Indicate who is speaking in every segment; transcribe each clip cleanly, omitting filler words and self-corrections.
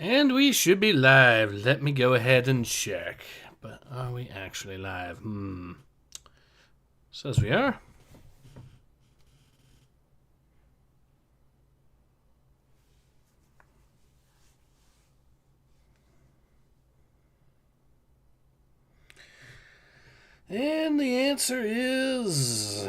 Speaker 1: And we should be live. Let me go ahead and check. But are we actually live? Says we are. And the answer is...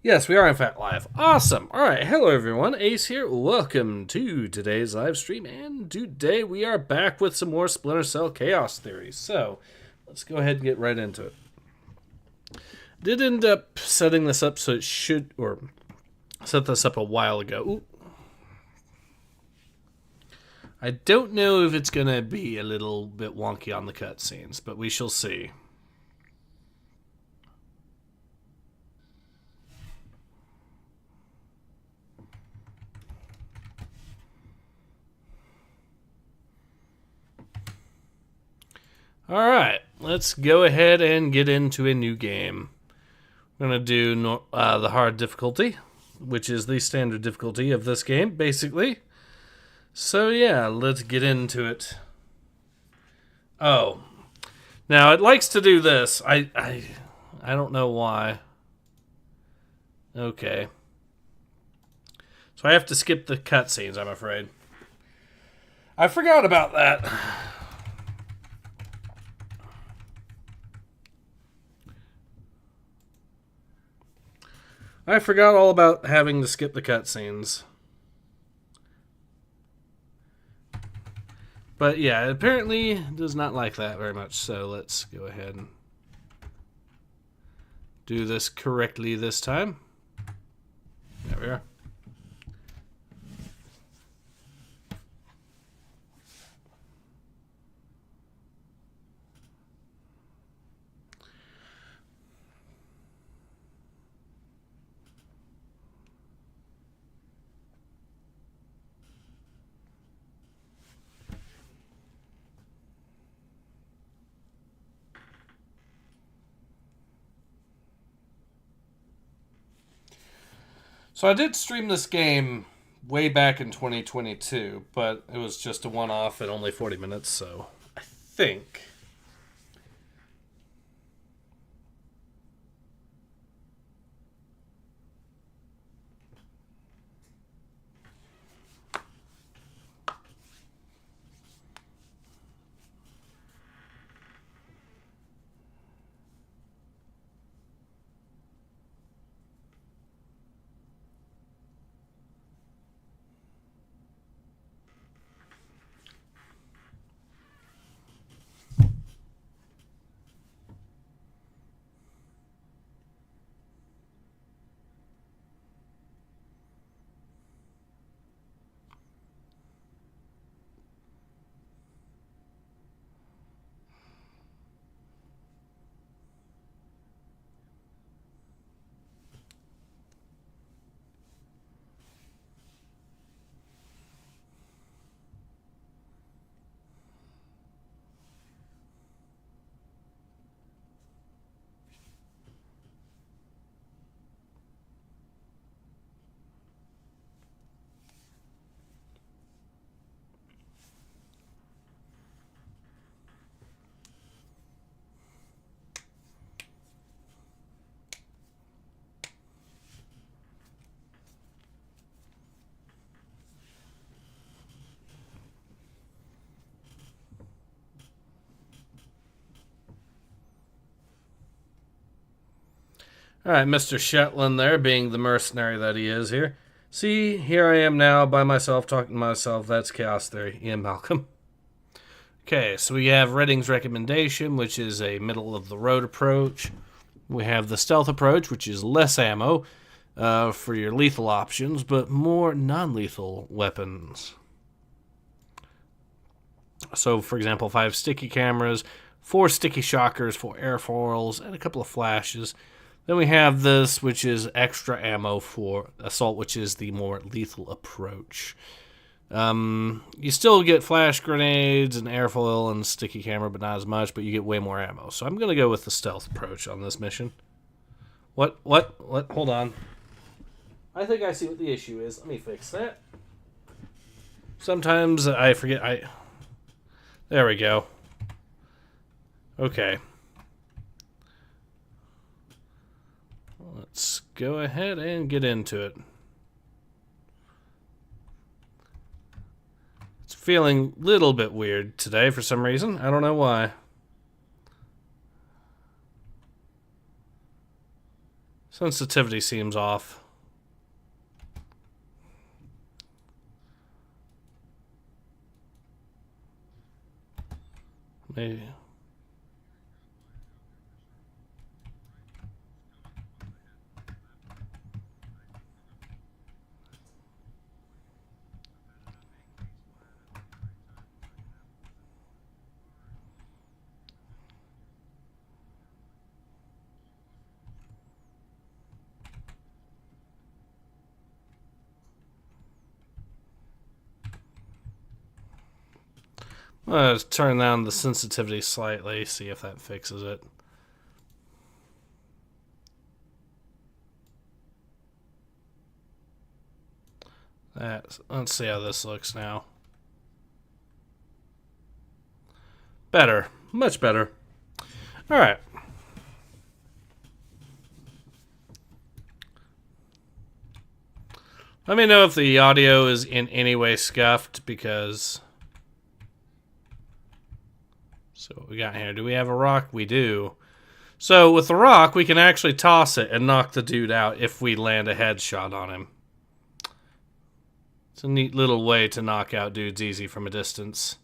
Speaker 1: yes, we are in fact live. Awesome. All right. Hello, everyone. Ace here. Welcome to today's live stream. And today we are back with some more Splinter Cell Chaos Theory. So let's go ahead and get right into it. Did end up setting this up so it should, or set this up a while ago. Ooh. I don't know if it's going to be a little bit wonky on the cutscenes, but we shall see. Alright, let's go ahead and get into a new game. We're going to do the hard difficulty, which is the standard difficulty of this game, basically. So yeah, let's get into it. Oh, now it likes to do this. I don't know why. Okay. So I have to skip the cutscenes, I'm afraid. I forgot about that. I forgot all about having to skip the cutscenes. But yeah, apparently does not like that very much, so let's go ahead and do this correctly this time. There we are. So I did stream this game way back in 2022, but it was just a one-off at only 40 minutes, so I think... Alright, Mr. Shetland there, being the mercenary that he is here. See, here I am now by myself, talking to myself. That's Chaos Theory. Ian Malcolm. Okay, so we have Redding's recommendation, which is a middle-of-the-road approach. We have the stealth approach, which is less ammo for your lethal options, but more non-lethal weapons. So, for example, 5 sticky cameras, 4 sticky shockers, 4 airfoils, and a couple of flashes. Then we have this, which is extra ammo for assault, which is the more lethal approach. You still get flash grenades and airfoil and sticky camera, but not as much, but you get way more ammo. So I'm going to go with the stealth approach on this mission. What? Hold on. I think I see what the issue is. Let me fix that. Sometimes I forget. There we go. Okay. Let's go ahead and get into it. It's feeling a little bit weird today for some reason. I don't know why. Sensitivity seems off. Maybe. Let's turn down the sensitivity slightly, see if that fixes it. Let's see how this looks now. Better. Much better. Alright. Let me know if the audio is in any way scuffed, because... So what we got here? Do we have a rock? We do. So with the rock, we can actually toss it and knock the dude out if we land a headshot on him. It's a neat little way to knock out dudes easy from a distance.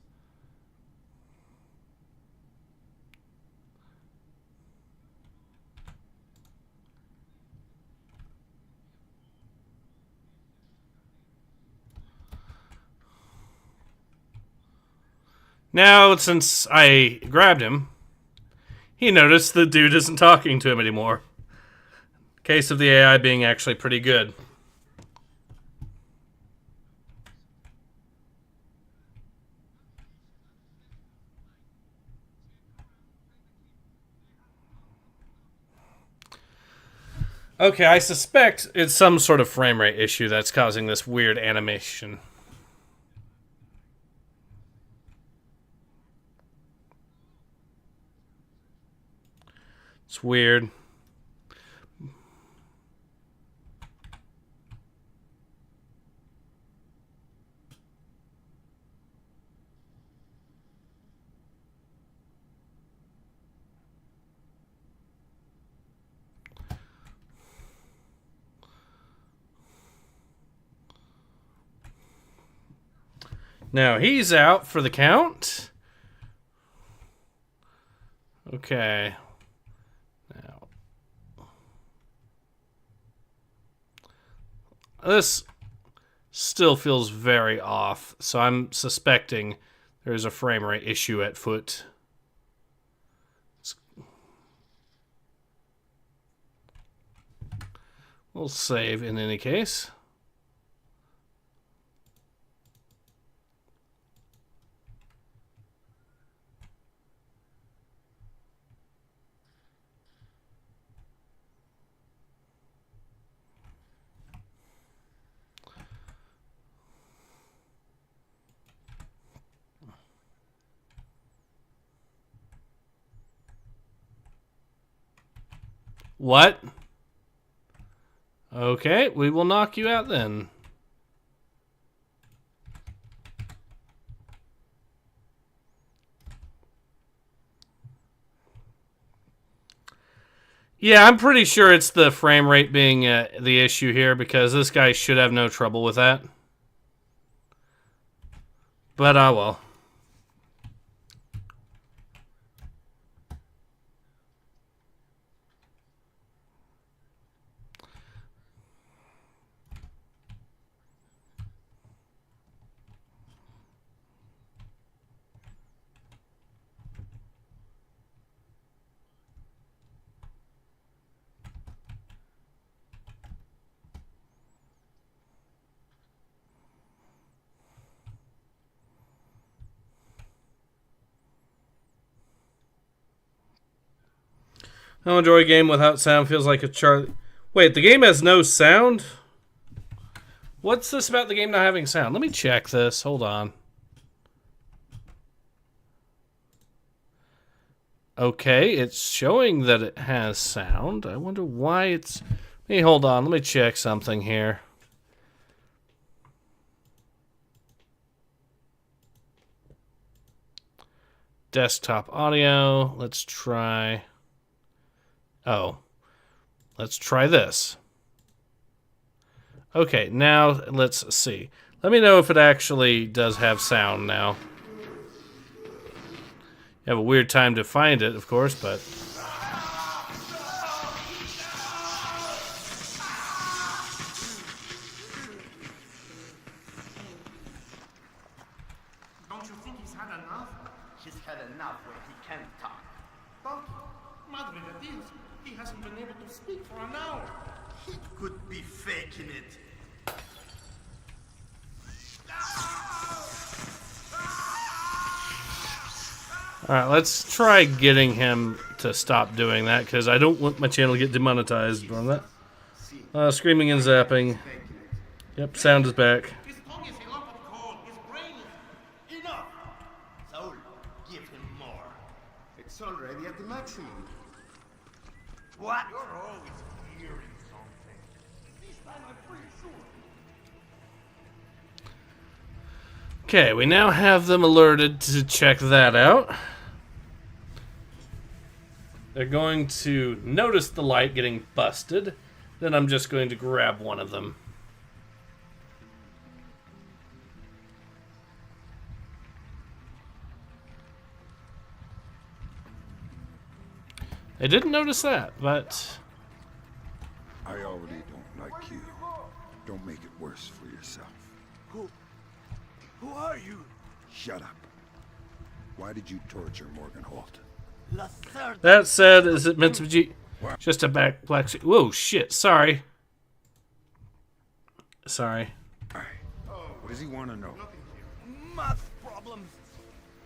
Speaker 1: Now, since I grabbed him, he noticed the dude isn't talking to him anymore. Case of the AI being actually pretty good. Okay, I suspect it's some sort of frame rate issue that's causing this weird animation. It's weird. Now he's out for the count. Okay. Now, this still feels very off, so I'm suspecting there's a frame rate issue at foot. We'll save in any case. What? Okay, we will knock you out then. Yeah, I'm pretty sure it's the frame rate being the issue here, because this guy should have no trouble with that. But, well. I don't enjoy a game without sound. Feels like a Charlie. Wait, the game has no sound? What's this about the game not having sound? Let me check this. Hold on. Okay, it's showing that it has sound. I wonder why it's... Hey, hold on. Let me check something here. Desktop audio. Let's try... Oh. Let's try this. Okay, now let's see. Let me know if it actually does have sound now. You have a weird time to find it, of course, but...
Speaker 2: Don't you think he's had enough? He's had enough when he can't talk. But, madre de Dios, he hasn't been able to speak for an hour. He could be faking it.
Speaker 1: Alright, let's try getting him to stop doing that, because I don't want my channel to get demonetized from that. Screaming and zapping. Yep, sound is back.
Speaker 2: His tongue is a lump of coal. His brain is... Enough! Saul, give him more. It's already at the maximum. What? You're always hearing something. This time I'm pretty sure.
Speaker 1: Okay, we now have them alerted to check that out. They're going to notice the light getting busted. Then I'm just going to grab one of them. They didn't notice that, but...
Speaker 3: I already don't like you. Don't make it worse for yourself.
Speaker 2: Who are you?
Speaker 3: Shut up. Why did you torture Morgan Holt?
Speaker 1: That said, is it meant to be just a black suit? Whoa, shit, sorry. Sorry.
Speaker 3: Alright. What does he want to know?
Speaker 2: Math problems.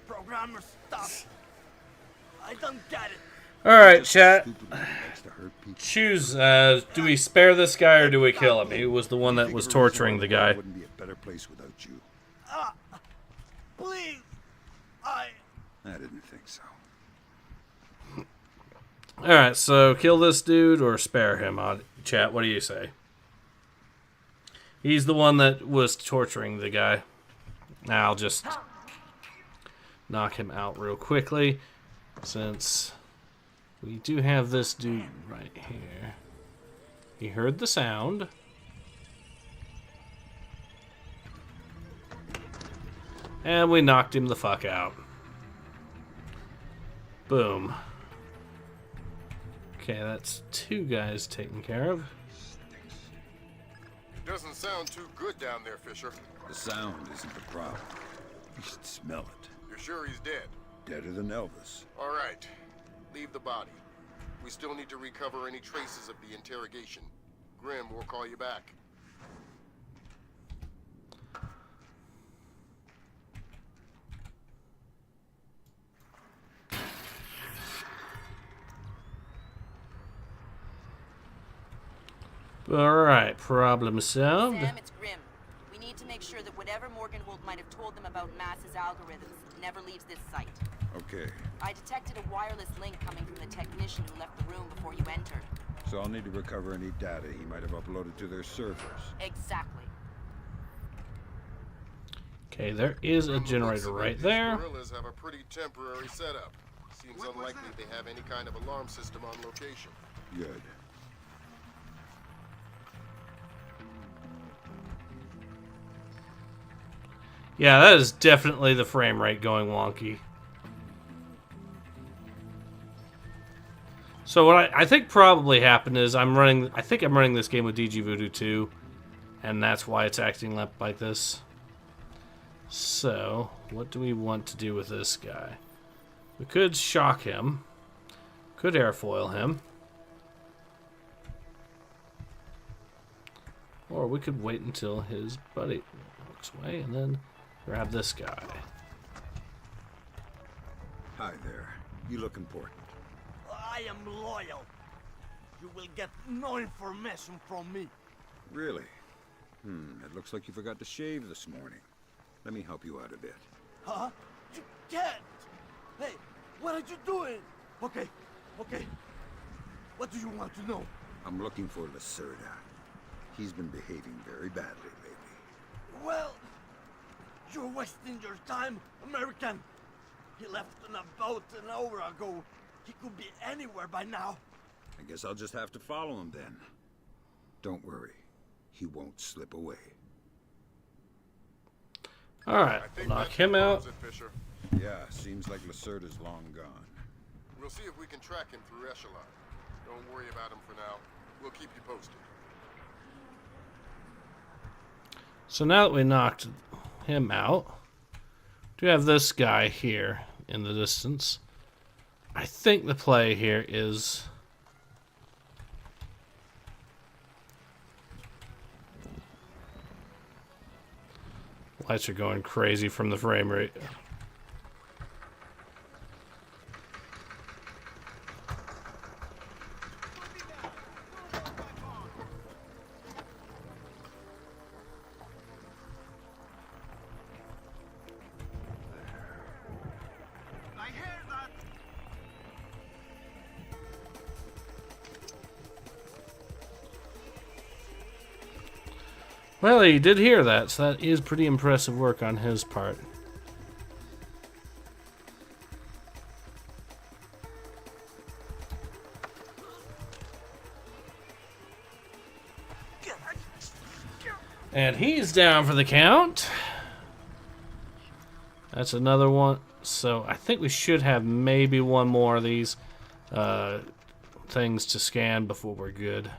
Speaker 2: Programmer stuff. I don't get it.
Speaker 1: Alright, chat.
Speaker 3: Stupid when he likes to hurt people.
Speaker 1: Choose, do we spare this guy or do we kill him? He was the one that was torturing the guy.
Speaker 3: Wouldn't be a better place without you.
Speaker 2: Please.
Speaker 3: I didn't think so.
Speaker 1: Alright, so kill this dude or spare him, chat. What do you say? He's the one that was torturing the guy. Now I'll just knock him out real quickly, since we do have this dude right here. He heard the sound. And we knocked him the fuck out. Boom. Okay, that's two guys taken care of.
Speaker 4: It doesn't sound too good down there, Fisher.
Speaker 3: The sound isn't the problem. You should smell it.
Speaker 4: You're sure he's dead?
Speaker 3: Deader than Elvis.
Speaker 4: All right. Leave the body. We still need to recover any traces of the interrogation. Grim will call you back.
Speaker 1: Alright, problem solved.
Speaker 5: Sam, it's Grim. We need to make sure that whatever Morgan Holt might have told them about Mass's algorithms never leaves this site.
Speaker 3: Okay,
Speaker 5: I detected a wireless link coming from the technician who left the room before you entered.
Speaker 3: so I'll need to recover any data he might have uploaded to their servers.
Speaker 5: Exactly.
Speaker 1: Okay, there is a generator right there.
Speaker 4: Gorillas have a pretty temporary setup. Seems unlikely they have any kind of alarm system on location.
Speaker 3: Good.
Speaker 1: Yeah, that is definitely the frame rate going wonky. So what I think probably happened is I think I'm running this game with DG Voodoo 2, and that's why it's acting like this. So, what do we want to do with this guy? We could shock him. Could airfoil him. Or we could wait until his buddy walks away and then grab this guy.
Speaker 3: Hi there. You look important.
Speaker 2: I am loyal. You will get no information from me.
Speaker 3: Really? It looks like you forgot to shave this morning. Let me help you out a bit.
Speaker 2: Huh? You can't! Hey, what are you doing? Okay. What do you want to know?
Speaker 3: I'm looking for Lacerda. He's been behaving very badly lately.
Speaker 2: Well, you're wasting your time, American. He left on a boat an hour ago. He could be anywhere by now.
Speaker 3: I guess I'll just have to follow him then. Don't worry. He won't slip away.
Speaker 1: Alright, knock him out.
Speaker 3: Yeah, seems like Lacerda's long gone.
Speaker 4: We'll see if we can track him through Echelon. Don't worry about him for now. We'll keep you posted.
Speaker 1: So now that we knocked him out, we have this guy here in the distance. I think the play here is... Lights are going crazy from the frame rate. Well, he did hear that, so that is pretty impressive work on his part. And he's down for the count. That's another one. So I think we should have maybe one more of these things to scan before we're good.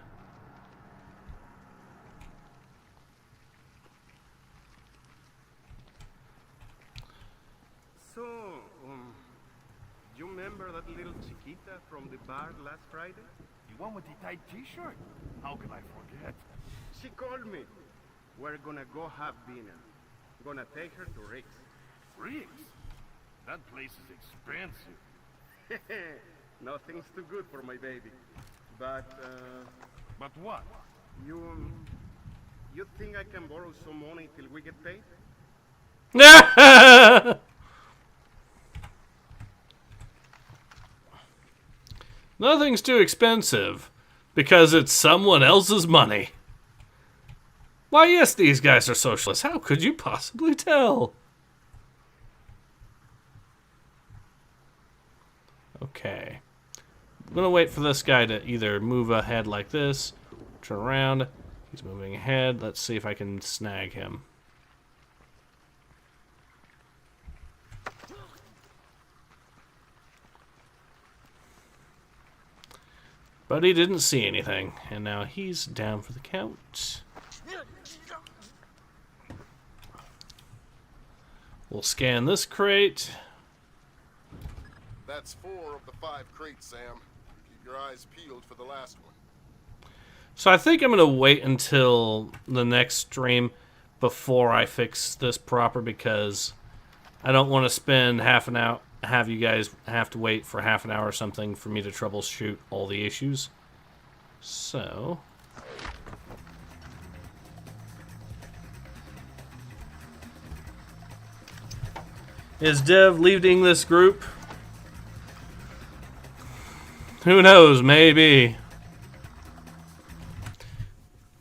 Speaker 2: You remember that little chiquita from the bar last Friday? The one with the tight t-shirt? How can I forget? She called me. We're gonna go have dinner. Gonna take her to Rick's. Rick's? That place is expensive. Nothing's too good for my baby. But, But what? You think I can borrow some money till we get paid?
Speaker 1: Nothing's too expensive because it's someone else's money. Why, yes, these guys are socialists. How could you possibly tell? Okay. I'm going to wait for this guy to either move ahead like this, turn around. He's moving ahead. Let's see if I can snag him. But he didn't see anything, and now he's down for the count. We'll scan this crate.
Speaker 4: That's 4 of the 5 crates, Sam. Keep your eyes peeled for the last one.
Speaker 1: So I think I'm going to wait until the next stream before I fix this proper, because I don't want to spend half an hour, have you guys have to wait for half an hour or something for me to troubleshoot all the issues. So... is Dev leading this group? Who knows, maybe.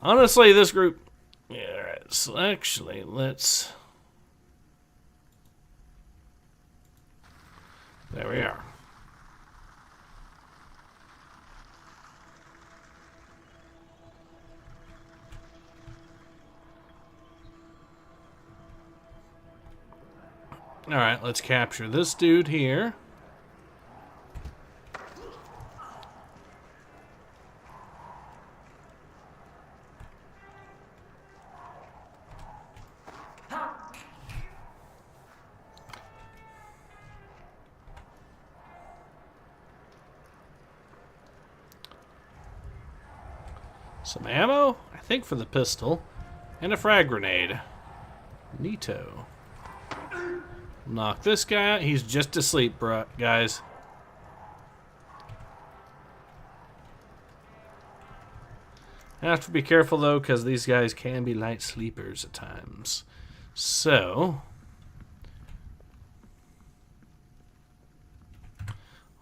Speaker 1: Honestly, this group... yeah, alright, so actually, let's... there we are. Alright, let's capture this dude here. Some ammo, I think, for the pistol, and a frag grenade. Neato. Knock this guy out. He's just asleep, guys. Have to be careful, though, because these guys can be light sleepers at times. So,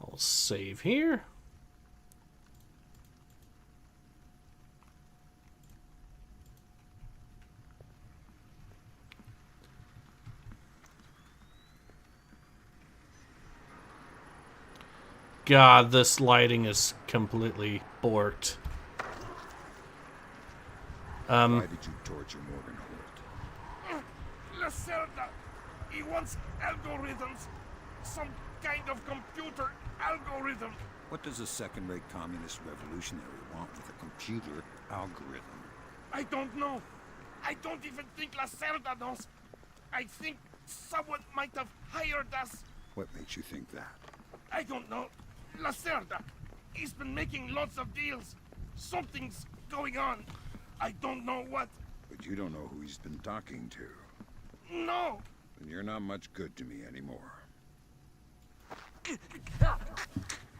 Speaker 1: I'll save here. God, this lighting is completely borked.
Speaker 3: Why did you torture Morgan Holt?
Speaker 6: Lacerda! He wants algorithms. Some kind of computer algorithm.
Speaker 3: What does a second-rate communist revolutionary want with a computer algorithm?
Speaker 6: I don't know. I don't even think Lacerda knows. I think someone might have hired us.
Speaker 3: What makes you think that?
Speaker 6: I don't know. Lacerda. He's been making lots of deals. Something's going on. I don't know what.
Speaker 3: But you don't know who he's been talking to.
Speaker 6: No.
Speaker 3: Then you're not much good to me anymore.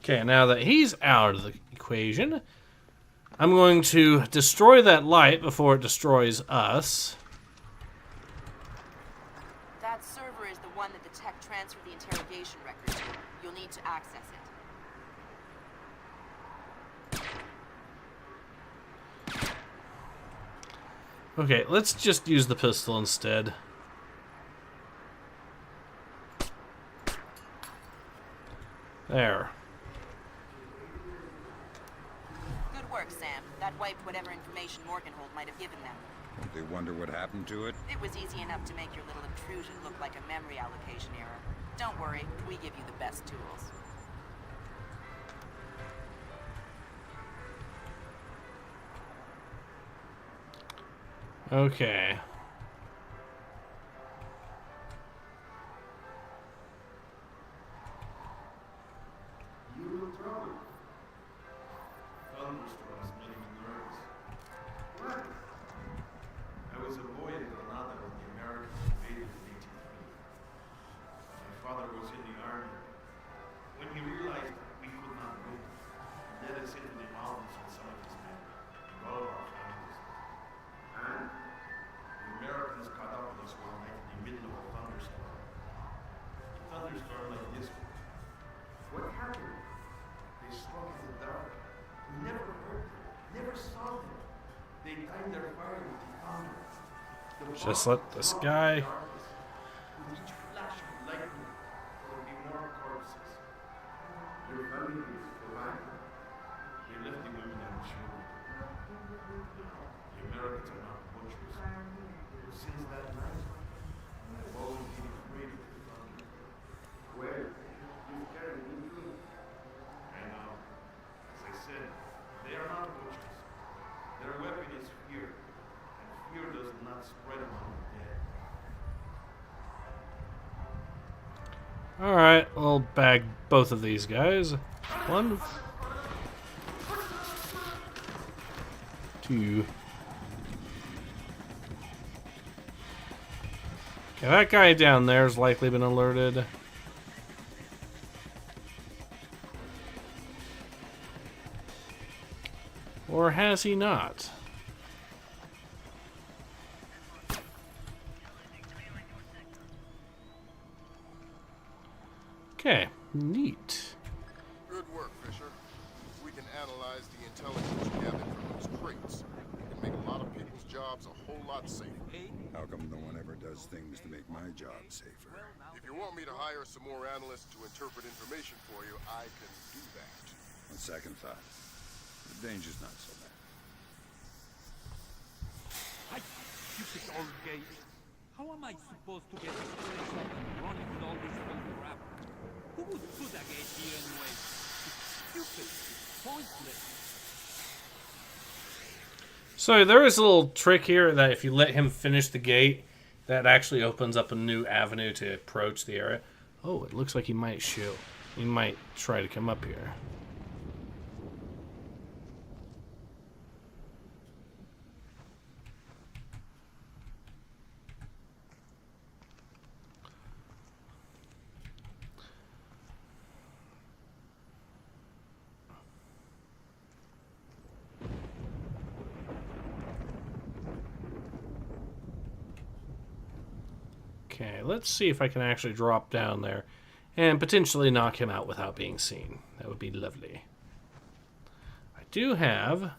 Speaker 1: Okay, now that he's out of the equation, I'm going to destroy that light before it destroys us.
Speaker 5: That server is the one that the tech transferred the interrogation records to. You'll need to access it.
Speaker 1: Okay, let's just use the pistol instead. There.
Speaker 5: Good work, Sam. That wiped whatever information Morganhold might have given them.
Speaker 3: Don't they wonder what happened to it?
Speaker 5: It was easy enough to make your little intrusion look like a memory allocation error. Don't worry, we give you the best tools.
Speaker 1: Okay.
Speaker 2: You in trouble. Thunderstorms made me nervous. What? I was a boy in Granada when the Americans invaded in 1803. My father was in the army. When he realized we could not win, he led us into the mountains with some of his men and all of our families. And the Americans caught up with us one night in the middle of a thunderstorm. A thunderstorm like this one. What happened? They struck in the dark. We never heard them, never saw them. They timed their fire with the thunder.
Speaker 1: Just let this guy.
Speaker 2: With each flash of lightning, there will be more corpses. Your family is survived. They left the women and children. The Americans are not butchers. But since that night, I've always been afraid of the thunder. Well, you've carried me through. I know. As I said, they are not butchers. Their weapon is fear, and fear does not spread among the dead.
Speaker 1: Alright, we'll bag both of these guys. 1, 2. Okay, that guy down there has likely been alerted. Or has he not? Okay, neat.
Speaker 4: Good work, Fisher. If we can analyze the intelligence gathered from those crates, we can make a lot of people's jobs a whole lot safer.
Speaker 3: How come no one ever does things to make my job safer?
Speaker 4: If you want me to hire some more analysts to interpret information for you, I can do that.
Speaker 3: On second thought, the danger's not so bad.
Speaker 7: I stupid old gate. How am I supposed to get this place up and running with all this old crap? Who would put a gate here anyway? It's stupid. It's pointless.
Speaker 1: So there is a little trick here that if you let him finish the gate, that actually opens up a new avenue to approach the area. Oh, it looks like he might shoot. He might try to come up here. Okay, let's see if I can actually drop down there and potentially knock him out without being seen. That would be lovely. I do have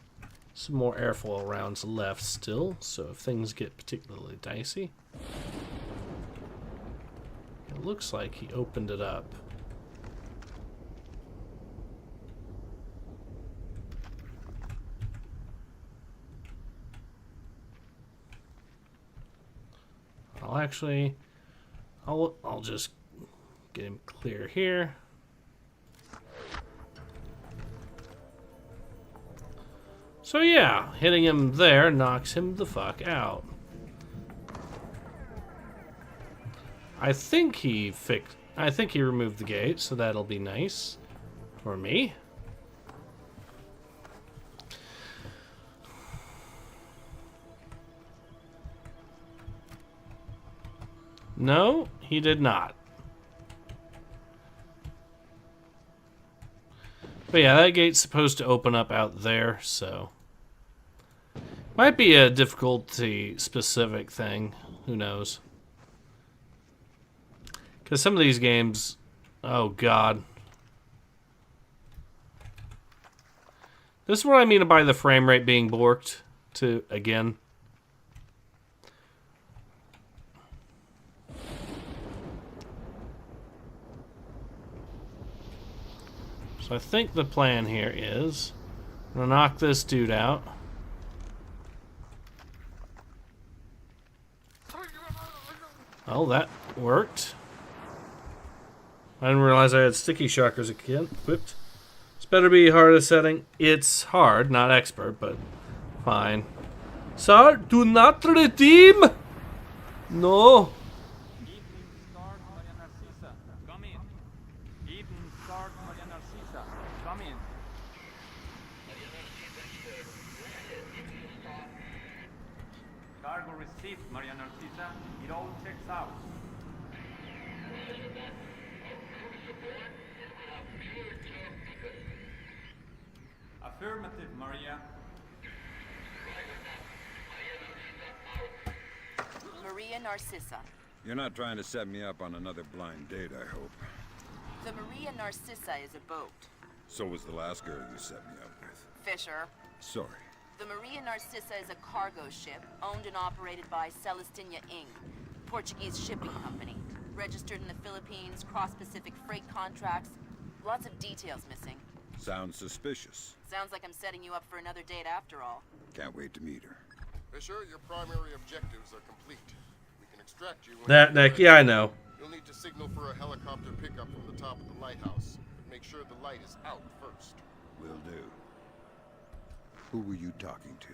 Speaker 1: some more airfoil rounds left still, so if things get particularly dicey. It looks like he opened it up. I'll just get him clear here. So yeah, hitting him there knocks him the fuck out. I think he removed the gate, so that'll be nice for me. No, he did not. But yeah, that gate's supposed to open up out there, so... Might be a difficulty-specific thing. Who knows? Because some of these games... Oh, God. This is what I mean by the frame rate being borked to, again. So I think the plan here is... I'm going to knock this dude out. Oh, that worked. I didn't realize I had sticky shockers again equipped. It's better be hardest setting. It's hard, not expert, but fine. Sir, do not redeem! No.
Speaker 7: Cargo received, Maria Narcisa. It all checks out. Affirmative, Maria.
Speaker 5: Maria Narcissa.
Speaker 3: You're not trying to set me up on another blind date, I hope.
Speaker 5: The Maria Narcissa is a boat.
Speaker 3: So was the last girl you set me up with.
Speaker 5: Fisher.
Speaker 3: Sorry.
Speaker 5: The Maria Narcissa is a cargo ship owned and operated by Celestina Inc., Portuguese shipping company. Registered in the Philippines, cross-Pacific freight contracts. Lots of details missing.
Speaker 3: Sounds suspicious.
Speaker 5: Sounds like I'm setting you up for another date after all.
Speaker 3: Can't wait to meet her.
Speaker 4: Fisher, your primary objectives are complete. We can extract you.
Speaker 1: Yeah, I know.
Speaker 4: You'll need to signal for a helicopter pickup from the top of the lighthouse. But make sure the light is out first.
Speaker 3: Will do. Who were you talking to?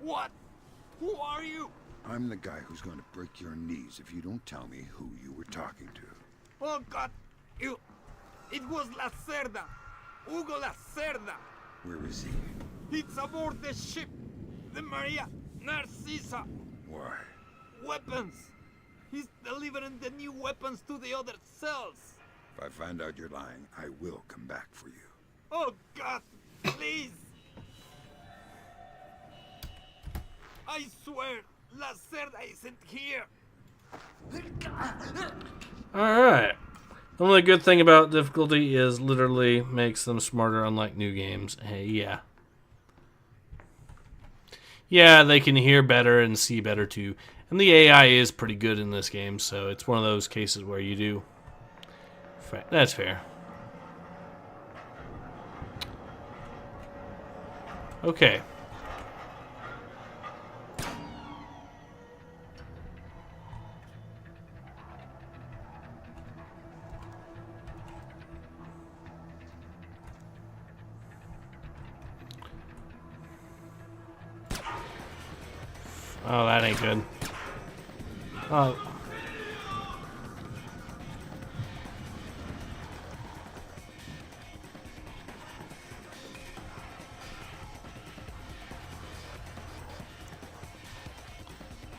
Speaker 6: What? Who are you?
Speaker 3: I'm the guy who's going to break your knees if you don't tell me who you were talking to.
Speaker 6: Oh God, it was La Cerda. Hugo La Cerda.
Speaker 3: Where is he?
Speaker 6: He's aboard the ship. The Maria Narcissa.
Speaker 3: Why?
Speaker 6: Weapons. He's delivering the new weapons to the other cells.
Speaker 3: If I find out you're lying, I will come back for you.
Speaker 6: Oh God, please. I swear, La Cerda isn't here.
Speaker 1: Alright. The only good thing about difficulty is literally makes them smarter, unlike new games. Hey, yeah. Yeah, they can hear better and see better too. And the AI is pretty good in this game, so it's one of those cases where you do. That's fair. Okay. Oh, that ain't good. Oh.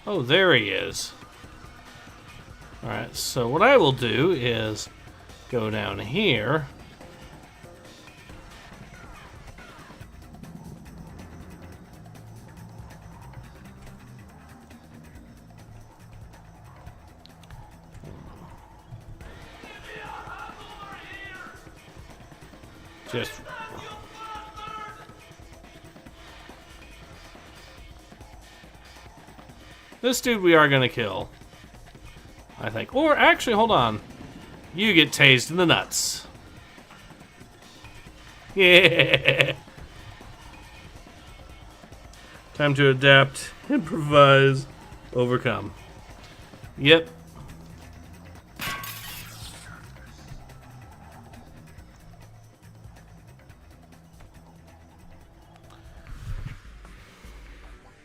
Speaker 1: Oh, there he is. Alright, so what I will do is go down here. Just... This dude we are gonna kill, I think. Or actually, hold on. You get tased in the nuts. Yeah. Time to adapt, improvise, overcome. Yep.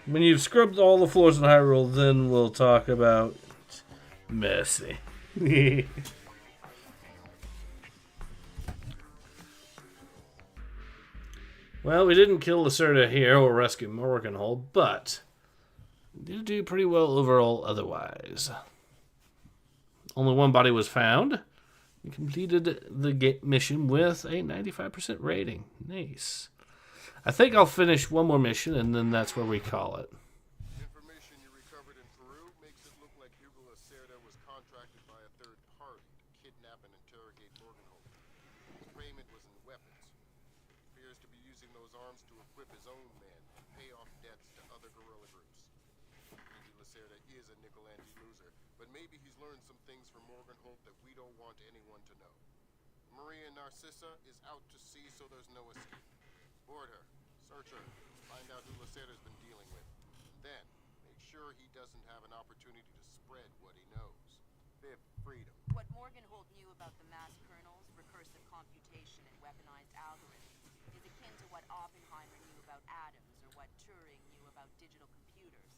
Speaker 1: When you've scrubbed all the floors in Hyrule, then we'll talk about mercy. Well, we didn't kill Lacerda here or rescue Morganhold, but we did do pretty well overall otherwise. Only one body was found. We completed the mission with a 95% rating. Nice. I think I'll finish one more mission, and then that's where we call it.
Speaker 4: Information you recovered in Peru makes it look like Hugo Lacerda was contracted by a third party to kidnap and interrogate Morganhold. His payment was in weapons. Appears to be using those arms to equip his own men and pay off debts to other guerrilla groups. Maybe Lacerda is a nickel-ante loser, but maybe he's learned some things from Morganhold that we don't want anyone to know. Maria Narcissa is out to sea, so there's no escape. Board her, search her, find out who Lacerda's been dealing with. And then, make sure he doesn't have an opportunity to spread what he knows. Fifth freedom.
Speaker 5: What Morganhold knew about the mass kernels, recursive computation, and weaponized algorithms is akin to what Oppenheimer knew about atoms or what Turing knew about digital computers.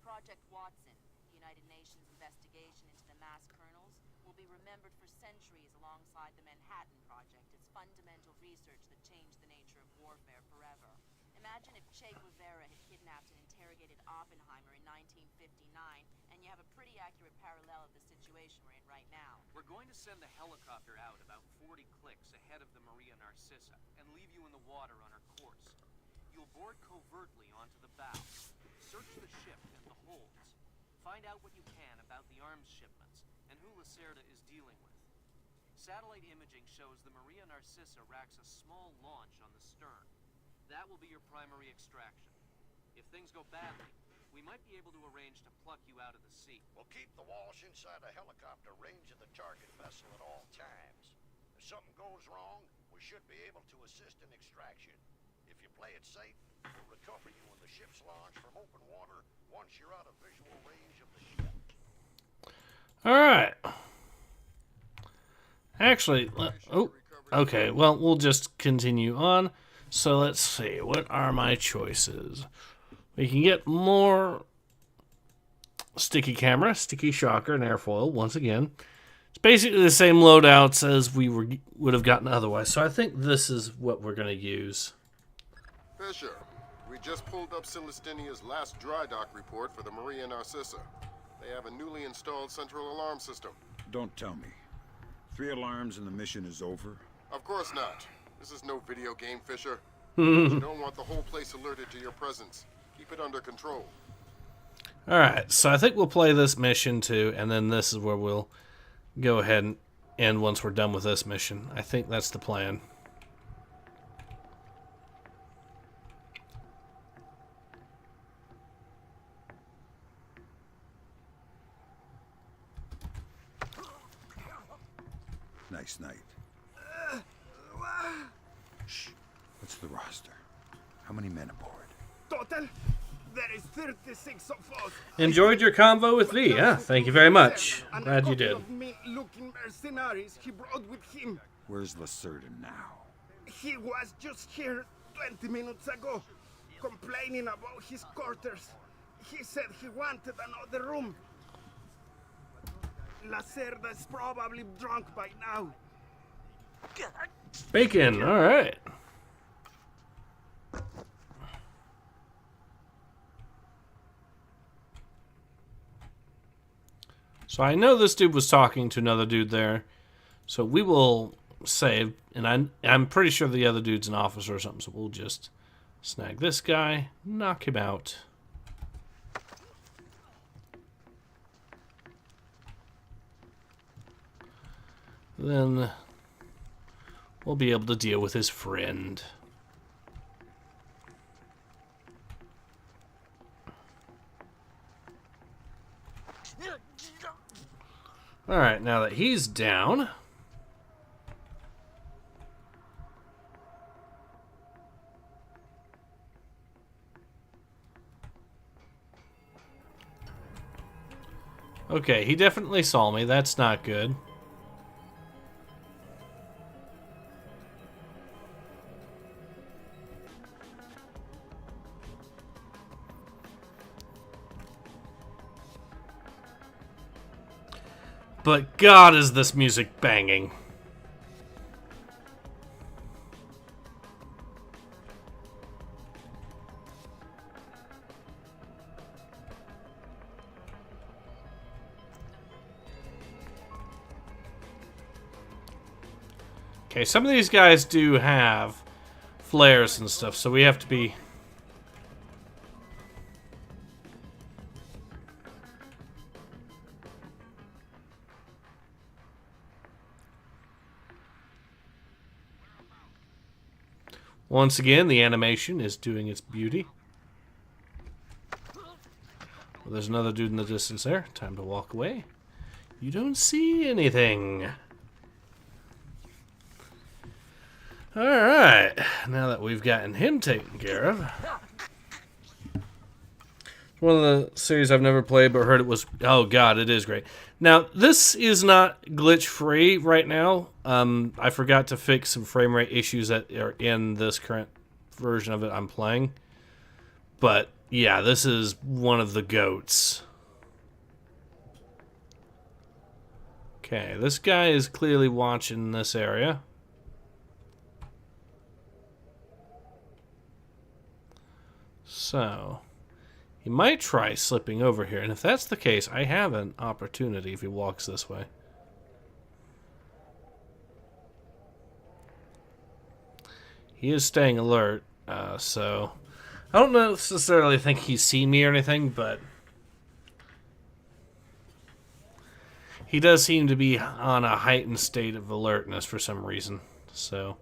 Speaker 5: Project Watson, the United Nations investigation into the mass kernels, will be remembered for centuries alongside the Manhattan Project as fundamental research that changed the nature of warfare forever. Imagine if Che Guevara had kidnapped and interrogated Oppenheimer in 1959, and you have a pretty accurate parallel of the situation we're in right now.
Speaker 8: We're going to send the helicopter out about 40 clicks ahead of the Maria Narcissa and leave you in the water on her course. You'll board covertly onto the bow, search the ship and the holds, find out what you can about the arms shipments and who Lacerda is dealing with. Satellite imaging shows the Maria Narcissa racks a small launch on the stern. That will be your primary extraction. If things go badly, we might be able to arrange to pluck you out of the sea.
Speaker 9: We'll keep the Walsh inside a helicopter range of the target vessel at all times. If something goes wrong, we should be able to assist in extraction. If you play it safe, we'll recover you when the ship's launched from open water once you're out of visual range of the ship.
Speaker 1: Alright. Actually, oh, okay, well, we'll just continue on. So let's see, what are my choices? We can get more sticky camera, sticky shocker, and airfoil once again. It's basically the same loadouts as we would have gotten otherwise, so I think this is what we're going to use.
Speaker 4: Fisher, we just pulled up Celestinia's last dry dock report for the Maria Narcissa. They have a newly installed central alarm system.
Speaker 3: Don't tell me. 3 alarms and the mission is over?
Speaker 4: Of course not. This is no video game, Fisher. You don't want the whole place alerted to your presence. Keep it under control.
Speaker 1: Alright, so I think we'll play this mission too, and then this is where we'll go ahead and end once we're done with this mission. I think that's the plan.
Speaker 3: Nice night. Shh. What's the roster? How many men aboard?
Speaker 6: Total, there is 36 of us.
Speaker 1: Enjoyed your convo with V, huh? Thank you very much. Glad you did.
Speaker 6: Looking mercenaries he brought with him.
Speaker 3: Where's Lacerda now?
Speaker 6: He was just here 20 minutes ago, complaining about his quarters. He said he wanted another room. Lacerda's probably drunk by now.
Speaker 1: Bacon, alright. So I know this dude was talking to another dude there. So we will save, and I'm pretty sure the other dude's an officer or something, so we'll just snag this guy, knock him out. Then will be able to deal with his friend. Alright, now that he's down... Okay, he definitely saw me. That's not good. But God, is this music banging. Okay, some of these guys do have flares and stuff, so we have to be... Once again, the animation is doing its beauty. Well, there's another dude in the distance there. Time to walk away. You don't see anything. Alright, now that we've gotten him taken care of. One of the series I've never played, but heard it was... Oh god, it is great. Now, this is not glitch-free right now. I forgot to fix some frame rate issues that are in this current version of it I'm playing. But, yeah, this is one of the goats. Okay, this guy is clearly watching this area. So, he might try slipping over here, and if that's the case, I have an opportunity if he walks this way. He is staying alert, so I don't necessarily think he's seen me or anything, but he does seem to be on a heightened state of alertness for some reason, so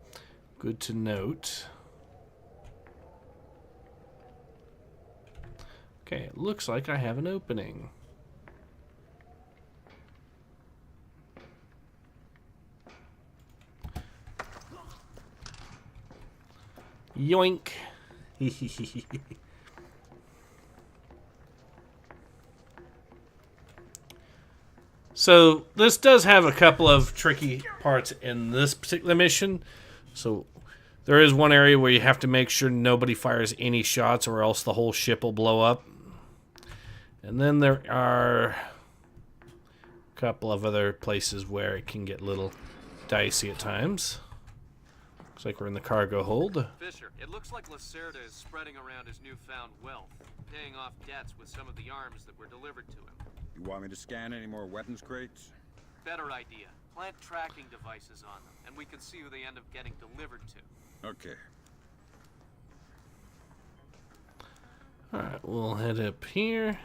Speaker 1: good to note. Okay, it looks like I have an opening. Yoink. So, this does have a couple of tricky parts in this particular mission. So, there is one area where you have to make sure nobody fires any shots or else the whole ship will blow up. And then there are a couple of other places where it can get a little dicey at times. Looks like we're in the cargo hold.
Speaker 8: Fisher, it looks like Lacerda is spreading around his newfound wealth, paying off debts with some of the arms that were delivered to him.
Speaker 3: You want me to scan any more weapons crates?
Speaker 8: Better idea. Plant tracking devices on them, and we can see who they end up getting delivered to.
Speaker 3: Okay.
Speaker 1: Alright, we'll head up here.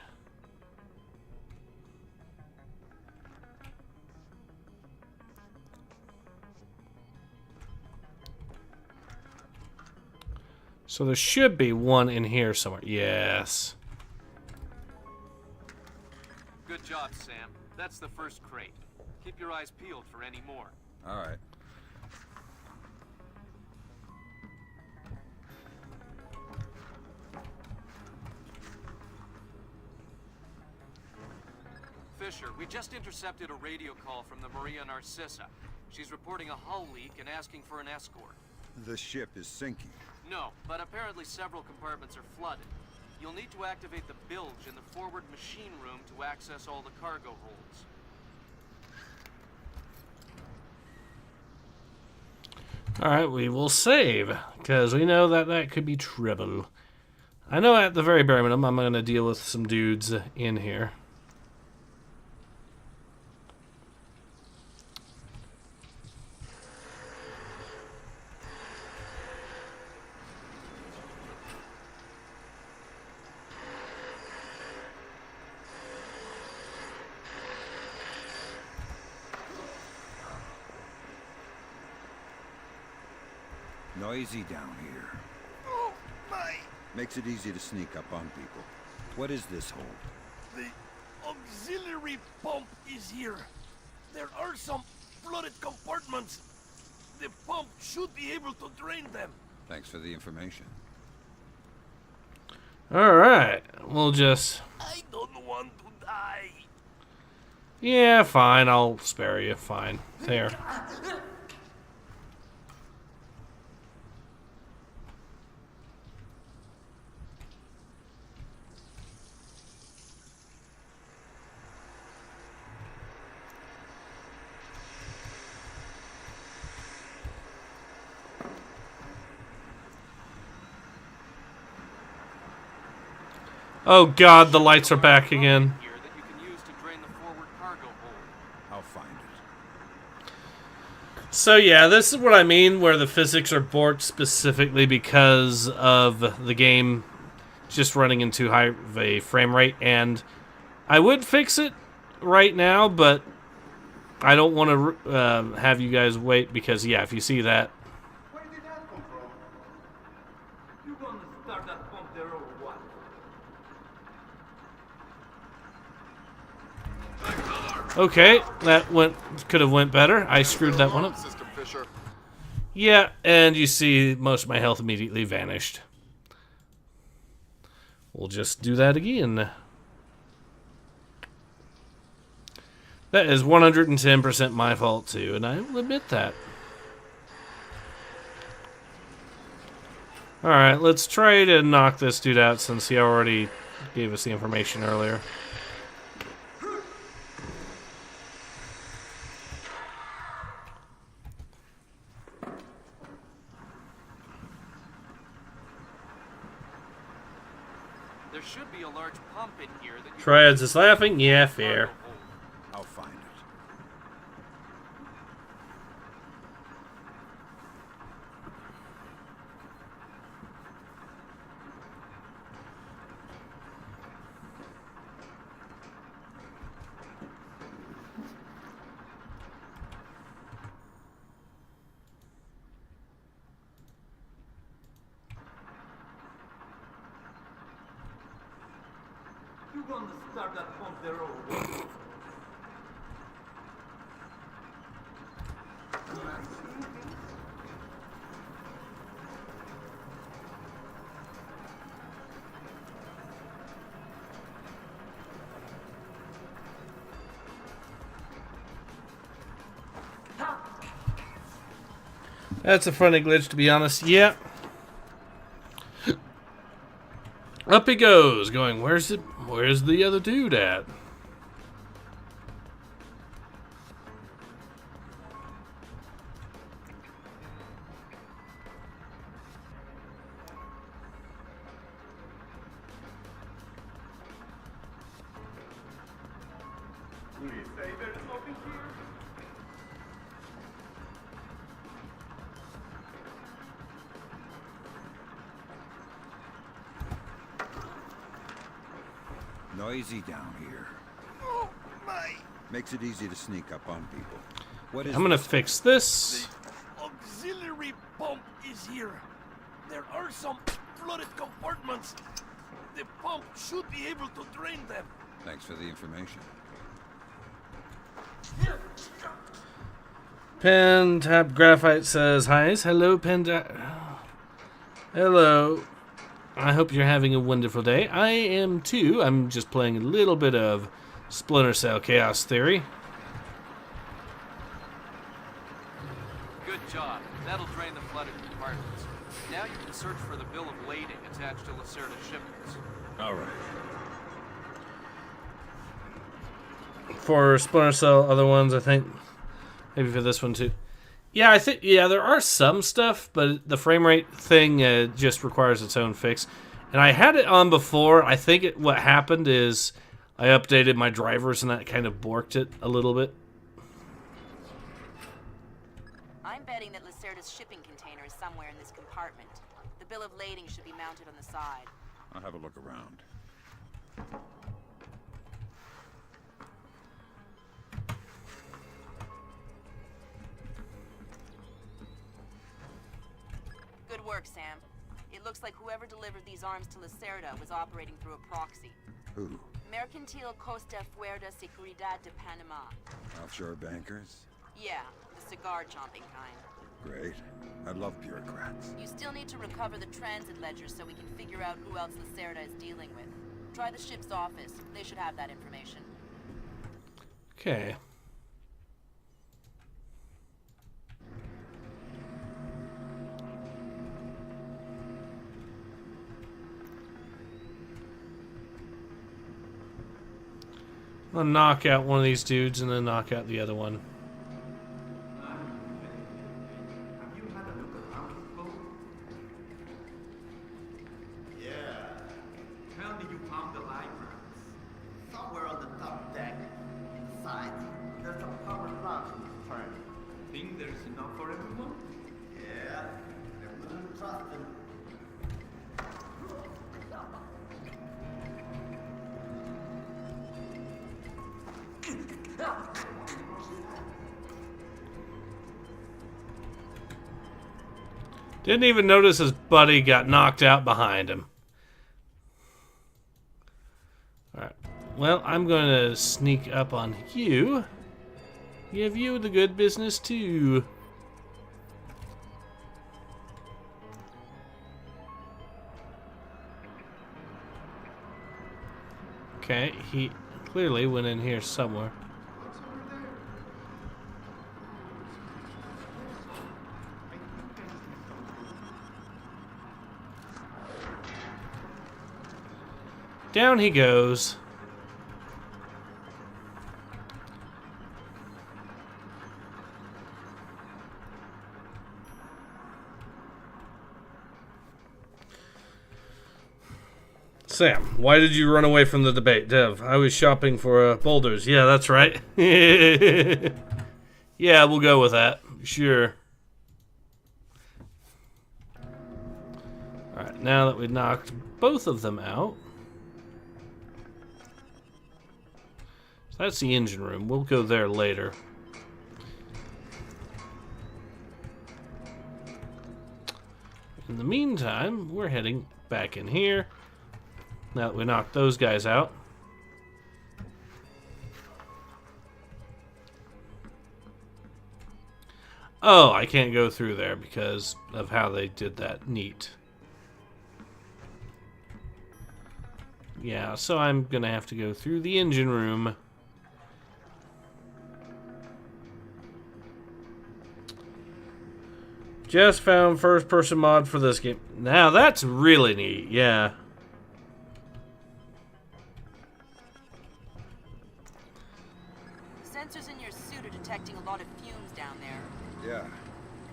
Speaker 1: So there should be one in here somewhere. Yes.
Speaker 8: Good job, Sam. That's the first crate. Keep your eyes peeled for any more.
Speaker 3: All right.
Speaker 8: Fisher, we just intercepted a radio call from the Maria Narcissa. She's reporting a hull leak and asking for an escort.
Speaker 3: The ship is sinking.
Speaker 8: No, but apparently several compartments are flooded. You'll need to activate the bilge in the forward machine room to access all the cargo holds.
Speaker 1: Alright, we will save, because we know that that could be trouble. I know at the very bare minimum I'm going to deal with some dudes in here.
Speaker 3: Noisy down here.
Speaker 9: Oh, my!
Speaker 3: Makes it easy to sneak up on people. What is this hold?
Speaker 9: The auxiliary pump is here. There are some flooded compartments. The pump should be able to drain them.
Speaker 3: Thanks for the information.
Speaker 1: Alright, we'll just...
Speaker 9: I don't want to die.
Speaker 1: Yeah, fine, I'll spare you, fine. There. Oh god, the lights are back again.
Speaker 8: Here that you can use to drain the forward cargo hold.
Speaker 3: I'll find it.
Speaker 1: So yeah, this is what I mean, where the physics are borked specifically because of the game just running in too high of a frame rate, and I would fix it right now, but I don't want to have you guys wait, because yeah, if you see that,
Speaker 2: Where did that come from?
Speaker 7: You gonna start that pump there or what?
Speaker 1: okay, that could have went better. I screwed that one up.
Speaker 4: System Fisher.
Speaker 1: Yeah, and you see most of my health immediately vanished. We'll just do that again. That is 110% my fault too, and I will admit that. Alright, let's try to knock this dude out since he already gave us the information earlier.
Speaker 8: There should be a large pump in here that you
Speaker 1: Triads is laughing? Yeah, fair.
Speaker 8: cargo hold.
Speaker 3: I'll find it.
Speaker 7: You gonna start that pump there or what?
Speaker 1: That's a funny glitch, to be honest. Yeah. Up he goes, going, where's the other dude at?
Speaker 6: Please say there is nothing here.
Speaker 3: Noisy down here.
Speaker 9: Oh, my!
Speaker 3: Makes it easy to sneak up on people. What is
Speaker 1: I'm gonna
Speaker 3: this?
Speaker 1: fix this.
Speaker 9: Auxiliary pump is here. There are some flooded compartments. The pump should be able to drain them.
Speaker 3: Thanks for the information.
Speaker 1: Pen Tap Graphite says, hi. Hello, Pen Hello. I hope you're having a wonderful day. I am too. I'm just playing a little bit of Splinter Cell Chaos Theory.
Speaker 8: Good job. That'll drain the flooded compartments. Now you can search for the bill of lading attached to Lacerda's shipments.
Speaker 3: All right.
Speaker 1: For Splinter Cell, other ones, I think. Maybe for this one too. Yeah, I think, yeah, there are some stuff, but the frame rate thing just requires its own fix. And I had it on before. I think what happened is I updated my drivers and that kind of borked it a little bit.
Speaker 5: I'm betting that Lacerda's shipping container is somewhere in this compartment. The bill of lading should be mounted on the side.
Speaker 3: I'll have a look around.
Speaker 5: work, Sam. It looks like whoever delivered these arms to Lacerda was operating through a proxy.
Speaker 3: Who?
Speaker 5: Mercantil Costa Fuerza Seguridad de Panama.
Speaker 3: Offshore bankers?
Speaker 5: Yeah, the cigar-chomping kind.
Speaker 3: Great. I love bureaucrats.
Speaker 5: You still need to recover the transit ledger so we can figure out who else Lacerda is dealing with. Try the ship's office. They should have that information.
Speaker 1: Okay. I'll knock out one of these dudes and then knock out the other one. Didn't even notice his buddy got knocked out behind him. Alright. Well, I'm going to sneak up on you. Give you the good business, too. Okay, he clearly went in here somewhere. Down he goes. Sam, why did you run away from the debate? Dev, I was shopping for boulders. Yeah, that's right. Yeah, we'll go with that. Sure. Alright, now that we've knocked both of them out. That's the engine room. We'll go there later. In the meantime, we're heading back in here. Now that we knocked those guys out. Oh, I can't go through there because of how they did that. Neat. Yeah, so I'm gonna have to go through the engine room. Just found first-person mod for this game. Now that's really neat, yeah.
Speaker 5: Sensors in your suit are detecting a lot of fumes down there.
Speaker 3: Yeah,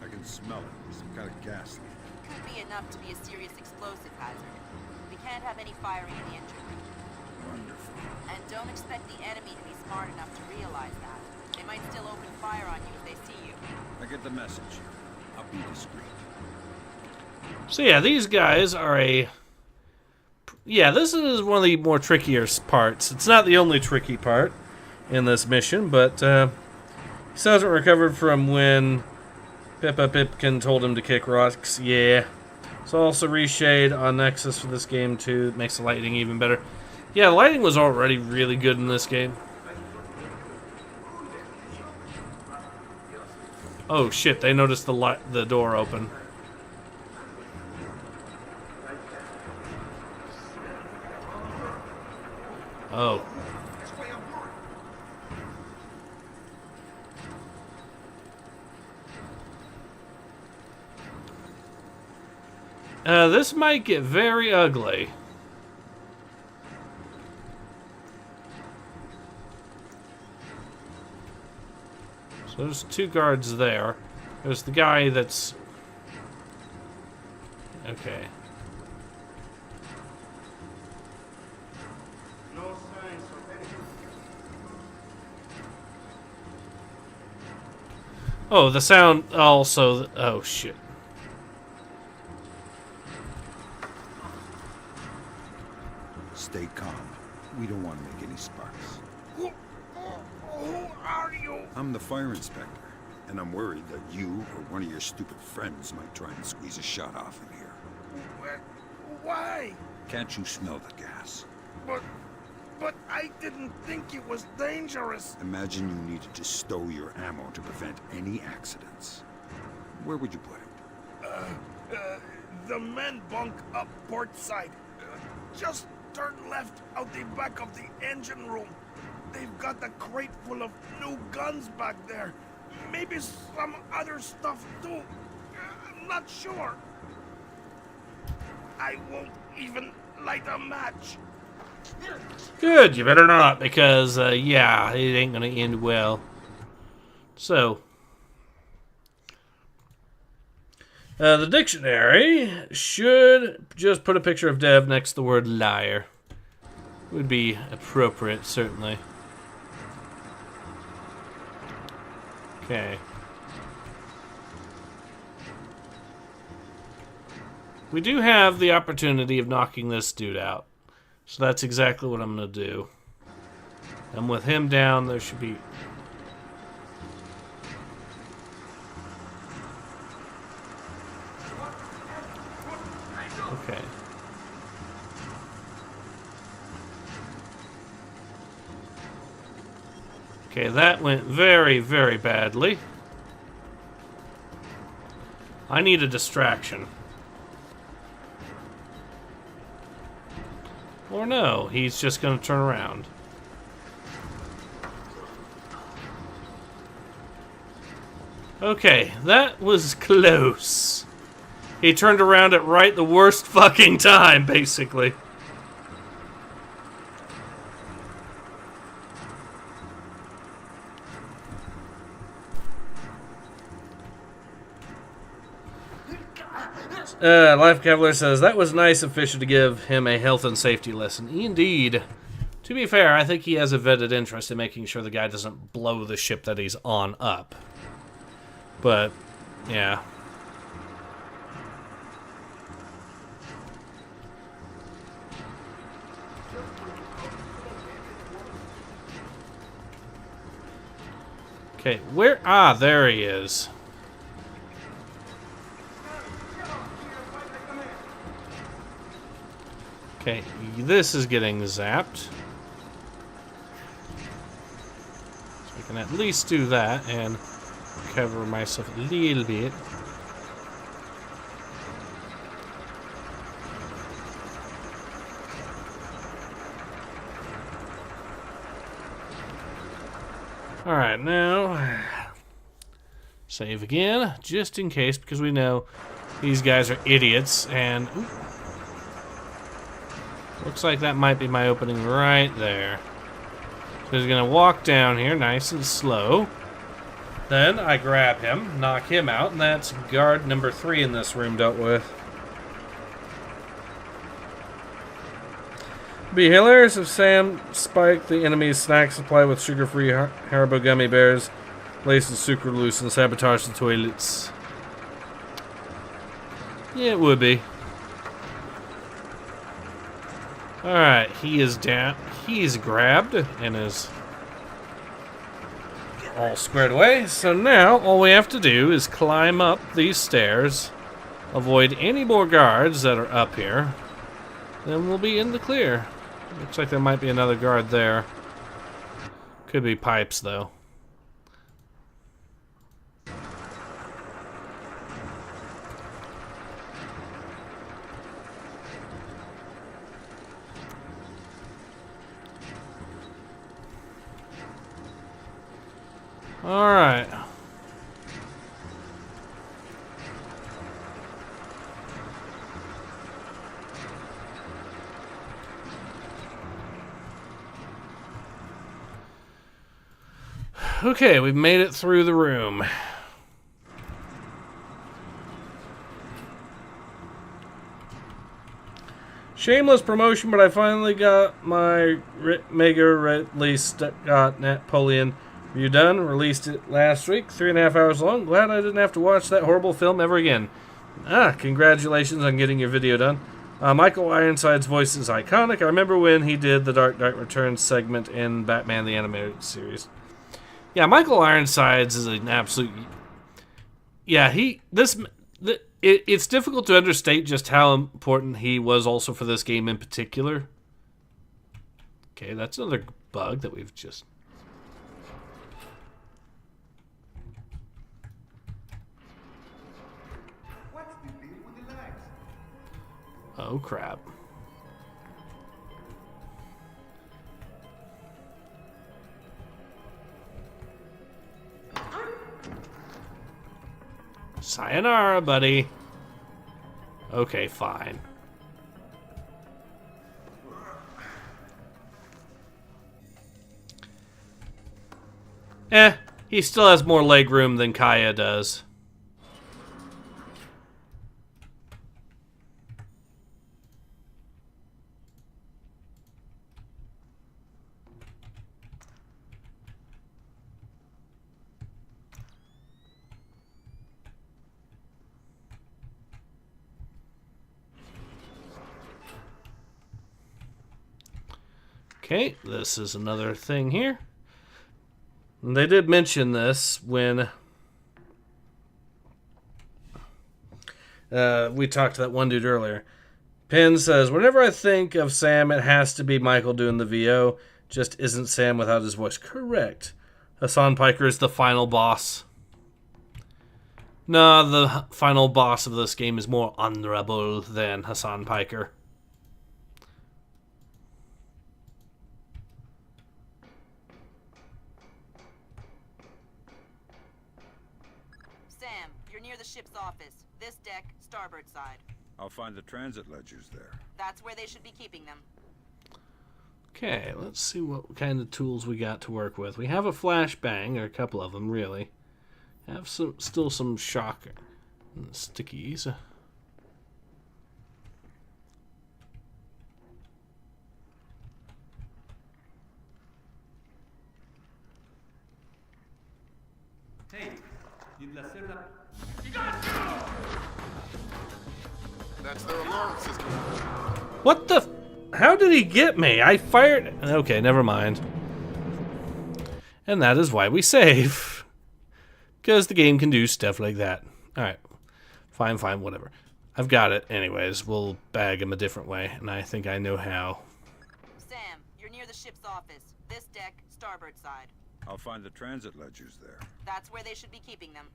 Speaker 3: I can smell it. Some kind of gas leak.
Speaker 5: Could be enough to be a serious explosive hazard. We can't have any firing in the engine room.
Speaker 3: Wonderful.
Speaker 5: And don't expect the enemy to be smart enough to realize that. They might still open fire on you if they see you.
Speaker 3: I get the message. I'll be discreet.
Speaker 1: So yeah, these guys are a... Yeah, this is one of the more trickier parts. It's not the only tricky part in this mission, but he still hasn't recovered from when Pippa Pipkin told him to kick rocks. Yeah. It's also reshade on Nexus for this game too. It makes the lighting even better. Yeah, the lighting was already really good in this game. Oh shit, they noticed the door open. Oh. This might get very ugly. So there's two guards there. There's the guy that's... Okay.
Speaker 6: No signs of anything.
Speaker 1: Oh, the sound also... Oh, shit.
Speaker 3: Stay calm. We don't want to make any sparks.
Speaker 6: Who are you?
Speaker 3: I'm the fire inspector. And I'm worried that you or one of your stupid friends might try and squeeze a shot off in here.
Speaker 6: Why?
Speaker 3: Can't you smell the gas?
Speaker 6: But I didn't think it was dangerous.
Speaker 3: Imagine you needed to stow your ammo to prevent any accidents. Where would you put it?
Speaker 6: The men bunk up port side. Just turn left out the back of the engine room. They've got a crate full of new guns back there. Maybe some other stuff too. I'm not sure. I won't even light a match.
Speaker 1: Good, you better not, because, yeah, it ain't gonna end well. So, the dictionary should just put a picture of Dev next to the word liar. Would be appropriate, certainly. Okay. We do have the opportunity of knocking this dude out. So that's exactly what I'm going to do. And with him down, there should be... Okay. Okay, that went very, very badly. I need a distraction. Or no, he's just going to turn around. Okay, that was close. He turned around at right the worst fucking time, basically. Life Cavalier says, that was nice of Fisher to give him a health and safety lesson. Indeed. To be fair, I think he has a vetted interest in making sure the guy doesn't blow the ship that he's on up. But, yeah. Okay, where? Ah, there he is. Okay, this is getting zapped. So I can at least do that and cover myself a little bit. Alright, now save again, just in case, because we know these guys are idiots, and ooh, looks like that might be my opening right there. So he's gonna walk down here nice and slow. Then I grab him, knock him out, and that's guard number 3 in this room dealt with. It'd be hilarious if Sam spiked the enemy's snack supply with sugar-free Haribo gummy bears, laced with sucralose, and sabotaged the toilets. Yeah, it would be. Alright, he is down. He's grabbed and is all squared away. So now all we have to do is climb up these stairs, avoid any more guards that are up here, then we'll be in the clear. Looks like there might be another guard there. Could be pipes though. All right. Okay, we've made it through the room. Shameless promotion, but I finally got my Mega release Napoleon review done. Released it last week, 3.5 hours long. Glad I didn't have to watch that horrible film ever again. Congratulations on getting your video done. Michael Ironside's voice is iconic. I remember when he did the Dark Knight Returns segment in Batman the Animated Series. Yeah, Michael Ironsides is an absolute yeah, it's difficult to understate just how important he was also for this game in particular. Okay, that's another bug that we've just...
Speaker 2: What's the deal with the legs?
Speaker 1: Oh, crap. Sayonara, buddy. Okay, fine. He still has more leg room than Kaya does. Okay, this is another thing here. And they did mention this when we talked to that one dude earlier. Penn says, whenever I think of Sam, it has to be Michael doing the VO. Just isn't Sam without his voice. Correct. Hassan Piker is the final boss. No, the final boss of this game is more honorable than Hassan Piker.
Speaker 5: Sam, you're near the ship's office. This deck, starboard side.
Speaker 3: I'll find the transit ledgers there.
Speaker 5: That's where they should be keeping them.
Speaker 1: Okay, let's see what kind of tools we got to work with. We have a flashbang, or a couple of them, really. Have still some shock stickies.
Speaker 7: Hey, did la cerda...
Speaker 4: That's their alarm system.
Speaker 1: What the... How did he get me? I fired... Okay, never mind. And that is why we save. Because the game can do stuff like that. Alright. Fine, whatever. I've got it. Anyways, we'll bag him a different way. And I think I know how.
Speaker 5: Sam, you're near the ship's office. This deck, starboard side.
Speaker 3: I'll find the transit ledgers there.
Speaker 5: That's where they should be keeping them.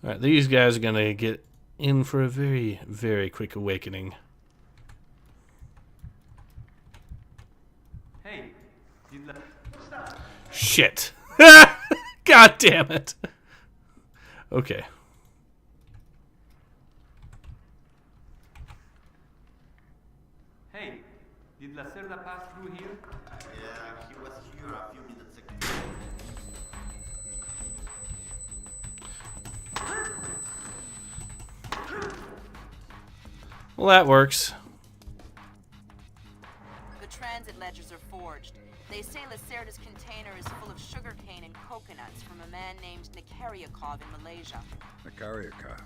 Speaker 1: Alright, these guys are going to get in for a very, very quick awakening.
Speaker 7: Hey, did la...
Speaker 1: Shit. God damn it. Okay.
Speaker 7: Hey, did la cerda pass through here?
Speaker 2: Yeah, he was here a few minutes ago.
Speaker 1: Well, that works.
Speaker 5: The transit ledgers are forged. They say Lacerda's container is full of sugarcane and coconuts from a man named Nikaryakov in Malaysia.
Speaker 3: Nikaryakov.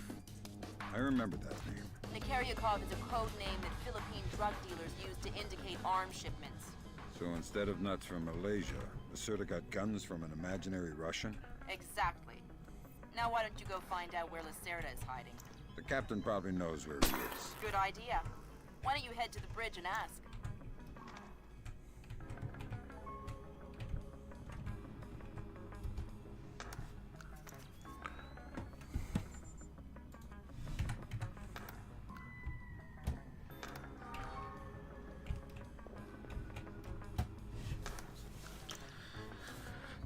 Speaker 3: I remember that name.
Speaker 5: Nikaryakov is a code name that Philippine drug dealers use to indicate arms shipments.
Speaker 3: So instead of nuts from Malaysia, Lacerda got guns from an imaginary Russian?
Speaker 5: Exactly. Now why don't you go find out where Lacerda is hiding?
Speaker 3: The captain probably knows where he is.
Speaker 5: Good idea. Why don't you head to the bridge and ask?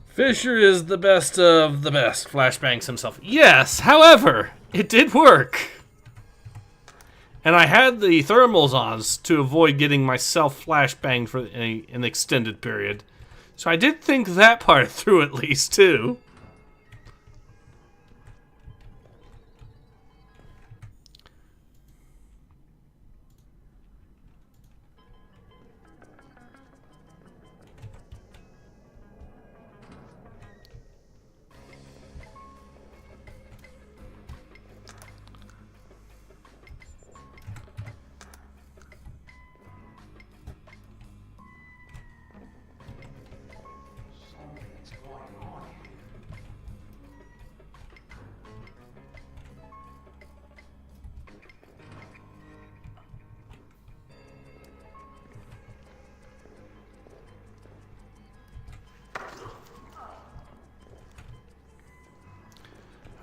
Speaker 1: Fisher is the best of the best. Flashbangs himself. Yes, however, it did work. And I had the thermals on to avoid getting myself flashbanged for an extended period. So I did think that part through at least, too.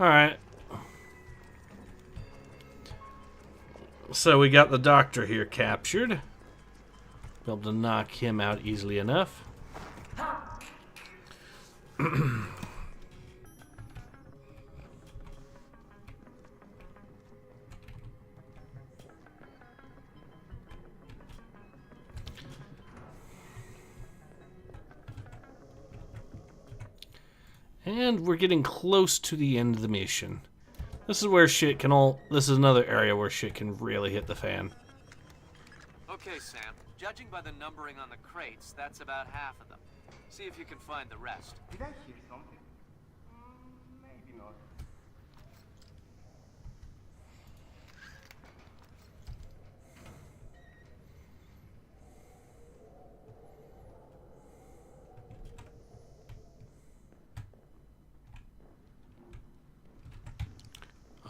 Speaker 1: Alright. So we got the doctor here captured. Be able to knock him out easily enough. And we're getting close to the end of the mission. This is where shit can all... This is another area where shit can really hit the fan.
Speaker 8: Okay, Sam. Judging by the numbering on the crates, that's about half of them. See if you can find the rest.
Speaker 2: Did I hear something? Maybe not.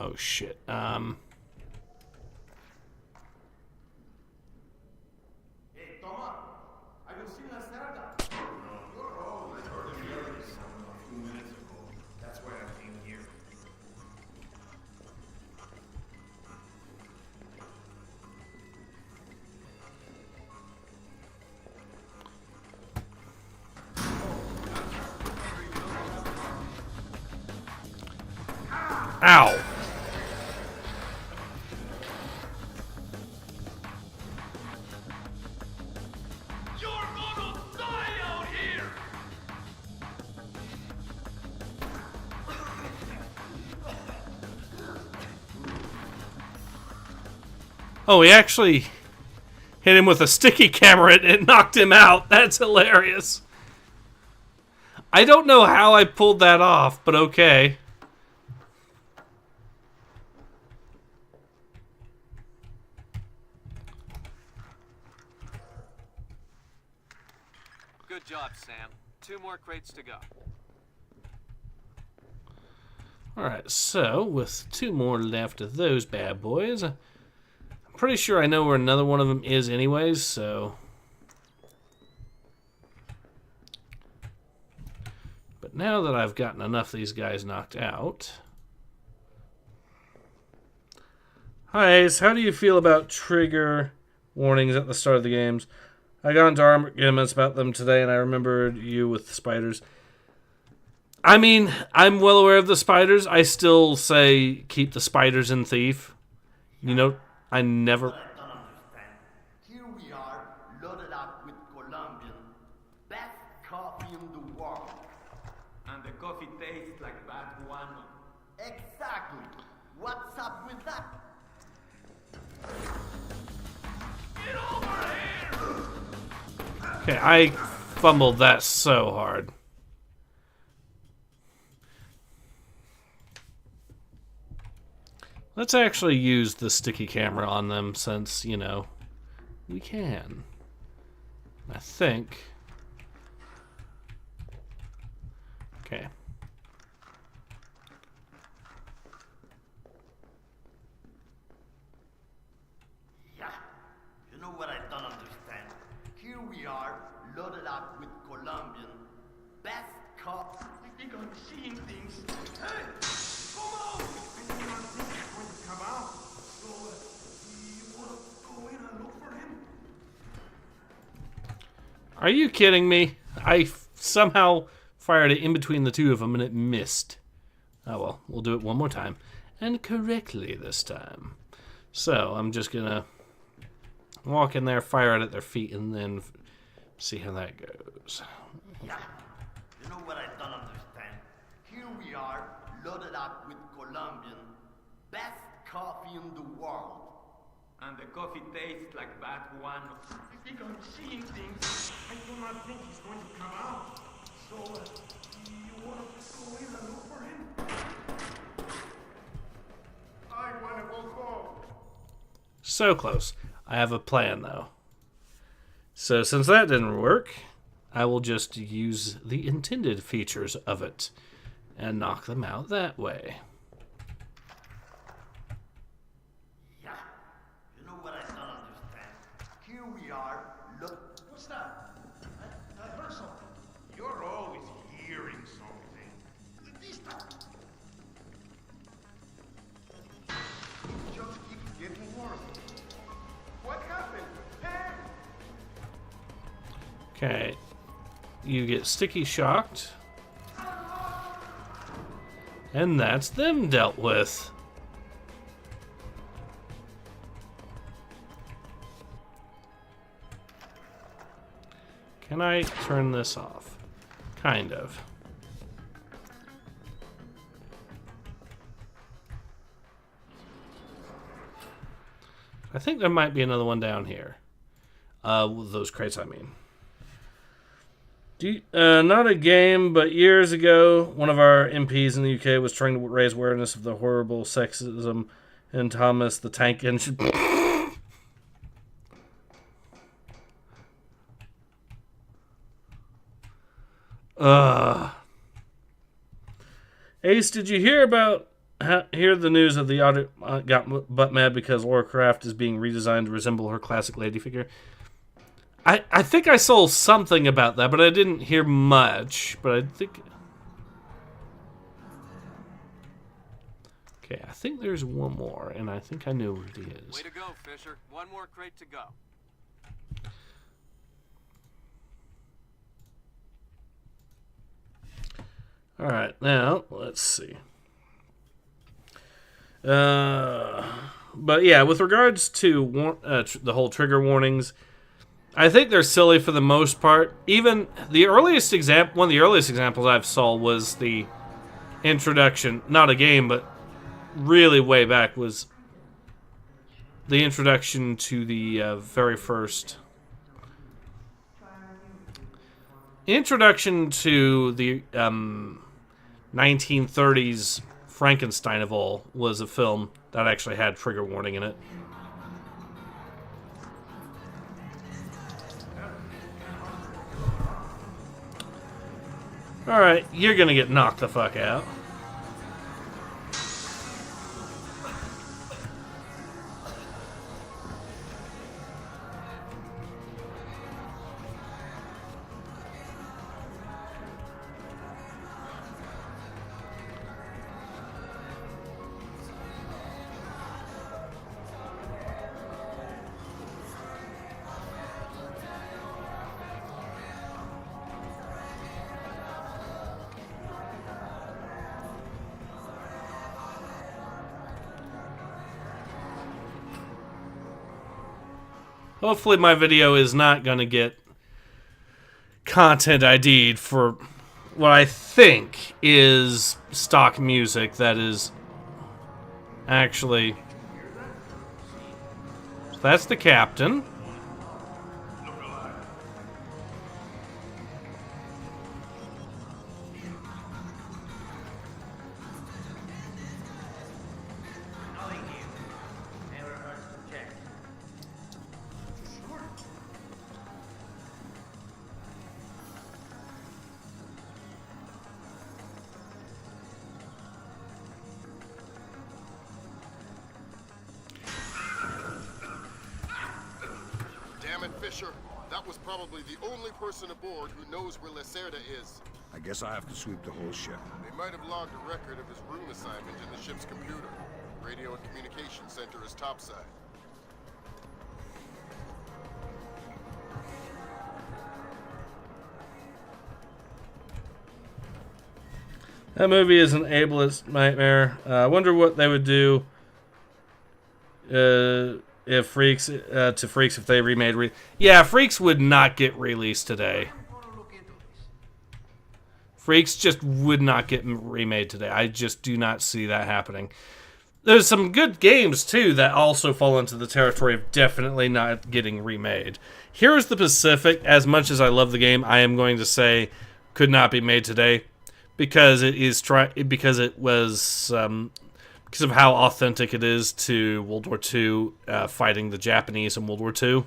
Speaker 1: Oh shit.
Speaker 2: Hey, Toma! Have you seen Lacerda? You're always heard of Yaris a few minutes ago. That's why I came here.
Speaker 1: Ow! Oh, he actually hit him with a sticky camera and it knocked him out. That's hilarious. I don't know how I pulled that off, but okay.
Speaker 8: Good job, Sam. 2 more crates to go.
Speaker 1: Alright, so with 2 more left of those bad boys, I'm pretty sure I know where another one of them is anyways, so... But now that I've gotten enough of these guys knocked out... Hi Ace, how do you feel about trigger warnings at the start of the games? I got into arguments about them today and I remembered you with spiders. I mean, I'm well aware of the spiders. I still say keep the spiders in Thief. You know, I never...
Speaker 2: I don't understand. Here we are, loaded up with Colombian. Best coffee in the world.
Speaker 7: And the coffee tastes like bad guano.
Speaker 2: Exactly. What's up with that? Get over here!
Speaker 1: Okay, I fumbled that so hard. Let's actually use the sticky camera on them since, you know, we can. I think. Okay.
Speaker 2: Yeah. You know what I don't understand? Here we are, loaded up with Colombian. Best coffee. I think I'm seeing things. Hey! Come on! I think I'm seeing it's going to come out. So, you want to go in and look for him?
Speaker 1: Are you kidding me? I somehow fired it in between the 2 of them and it missed. Oh well, we'll do it one more time. And correctly this time. So, I'm just gonna walk in there, fire it at their feet, and then see how that goes.
Speaker 2: Yeah. You know what I don't understand? Here we are, loaded up with Colombian. Best coffee in the world.
Speaker 7: And the coffee tastes like bad guano.
Speaker 2: I think I'm seeing things. I do not think he's going to come out. So, you want to go in and look for him? I want to go home.
Speaker 1: So close. I have a plan, though. So since that didn't work, I will just use the intended features of it and knock them out that way.
Speaker 2: Yeah. You know what I don't understand? Here we are, look. What's that? I heard something. You're always hearing something. This time.
Speaker 1: Okay. You get sticky shocked. And that's them dealt with. Can I turn this off? Kind of. I think there might be another one down here. Those crates, I mean. Not a game, but years ago, one of our MPs in the UK was trying to raise awareness of the horrible sexism in Thomas the Tank Engine. Ace, did you hear the news of the audio got butt mad because Laura Croft is being redesigned to resemble her classic lady figure? I think I saw something about that, but I didn't hear much. But I think... Okay, I think there's one more, and I think I know where it is.
Speaker 8: Way to go, Fisher. One more crate to go.
Speaker 1: Alright, now, let's see. But yeah, with regards to the whole trigger warnings, I think they're silly for the most part. Even the earliest example, one of the earliest examples I've saw was the introduction, not a game, but really way back, was the introduction to the very first introduction to the 1930s Frankenstein of all was a film that actually had trigger warning in it. Alright, you're gonna get knocked the fuck out. Hopefully my video is not going to get content ID'd for what I think is stock music that is actually... So that's the captain.
Speaker 4: Fisher, that was probably the only person aboard who knows where Lacerda is.
Speaker 3: I guess I have to sweep the whole ship.
Speaker 4: They might have logged a record of his room assignment in the ship's computer. Radio and communication center is topside.
Speaker 1: That movie is an ableist nightmare. I wonder what they would do if Freaks if they remade. Yeah, Freaks would not get released today. Freaks just would not get remade today. I just do not see that happening. There's some good games too that also fall into the territory of definitely not getting remade. Here's the Pacific. As much as I love the game, I am going to say could not be made today. Because because of how authentic it is to World War II, fighting the Japanese in World War II,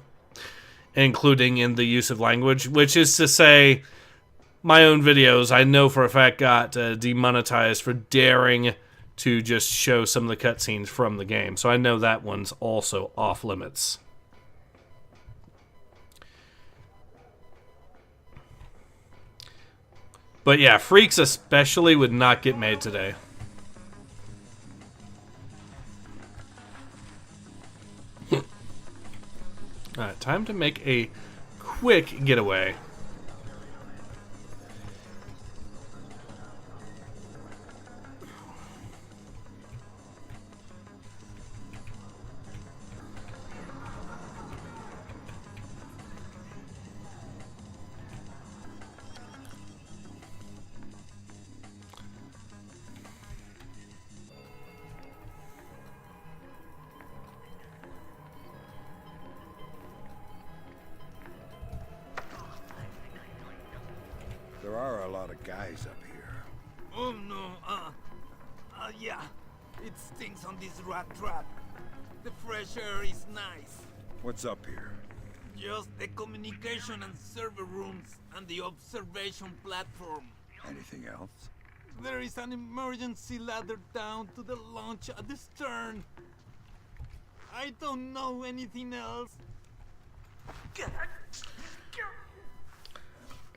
Speaker 1: including in the use of language, which is to say, my own videos, I know for a fact, got demonetized for daring to just show some of the cutscenes from the game. So I know that one's also off limits. But yeah, Freaks especially would not get made today. Alright, time to make a quick getaway.
Speaker 3: There are a lot of guys up here.
Speaker 6: Oh no, yeah. It stinks on this rat trap. The fresh air is nice.
Speaker 3: What's up here?
Speaker 6: Just the communication and server rooms and the observation platform.
Speaker 3: Anything else?
Speaker 6: There is an emergency ladder down to the launch at the stern. I don't know anything else.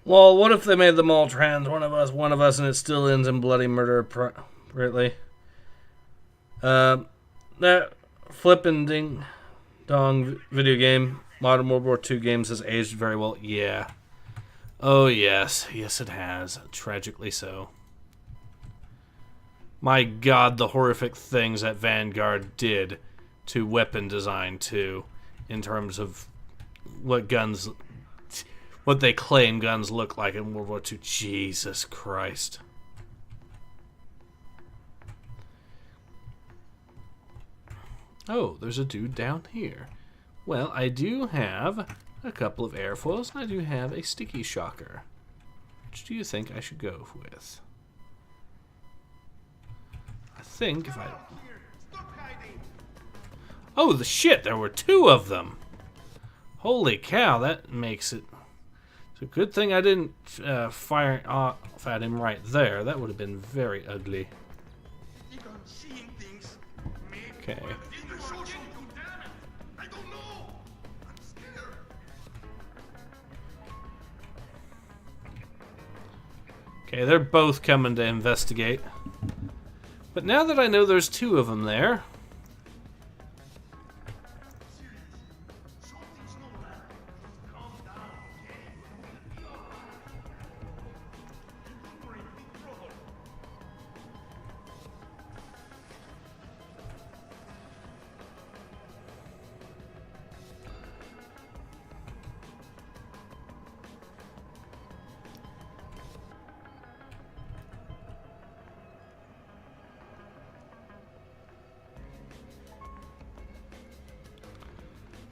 Speaker 1: Well, what if they made them all trans? One of us, and it still ends in bloody murder, really? That flippin' ding dong video game, modern World War II games, has aged very well. Yeah. Oh, yes. Yes, it has. Tragically so. My God, the horrific things that Vanguard did to weapon design, too, in terms of what they claim guns look like in World War II. Jesus Christ. Oh, there's a dude down here. Well, I do have a couple of airfoils, and I do have a sticky shocker. Which do you think I should go with? I think if I... Oh, the shit! There were two of them! Holy cow, that makes it... It's a good thing I didn't fire off at him right there. That would have been very ugly. Okay. Okay, they're both coming to investigate. But now that I know there's two of them there...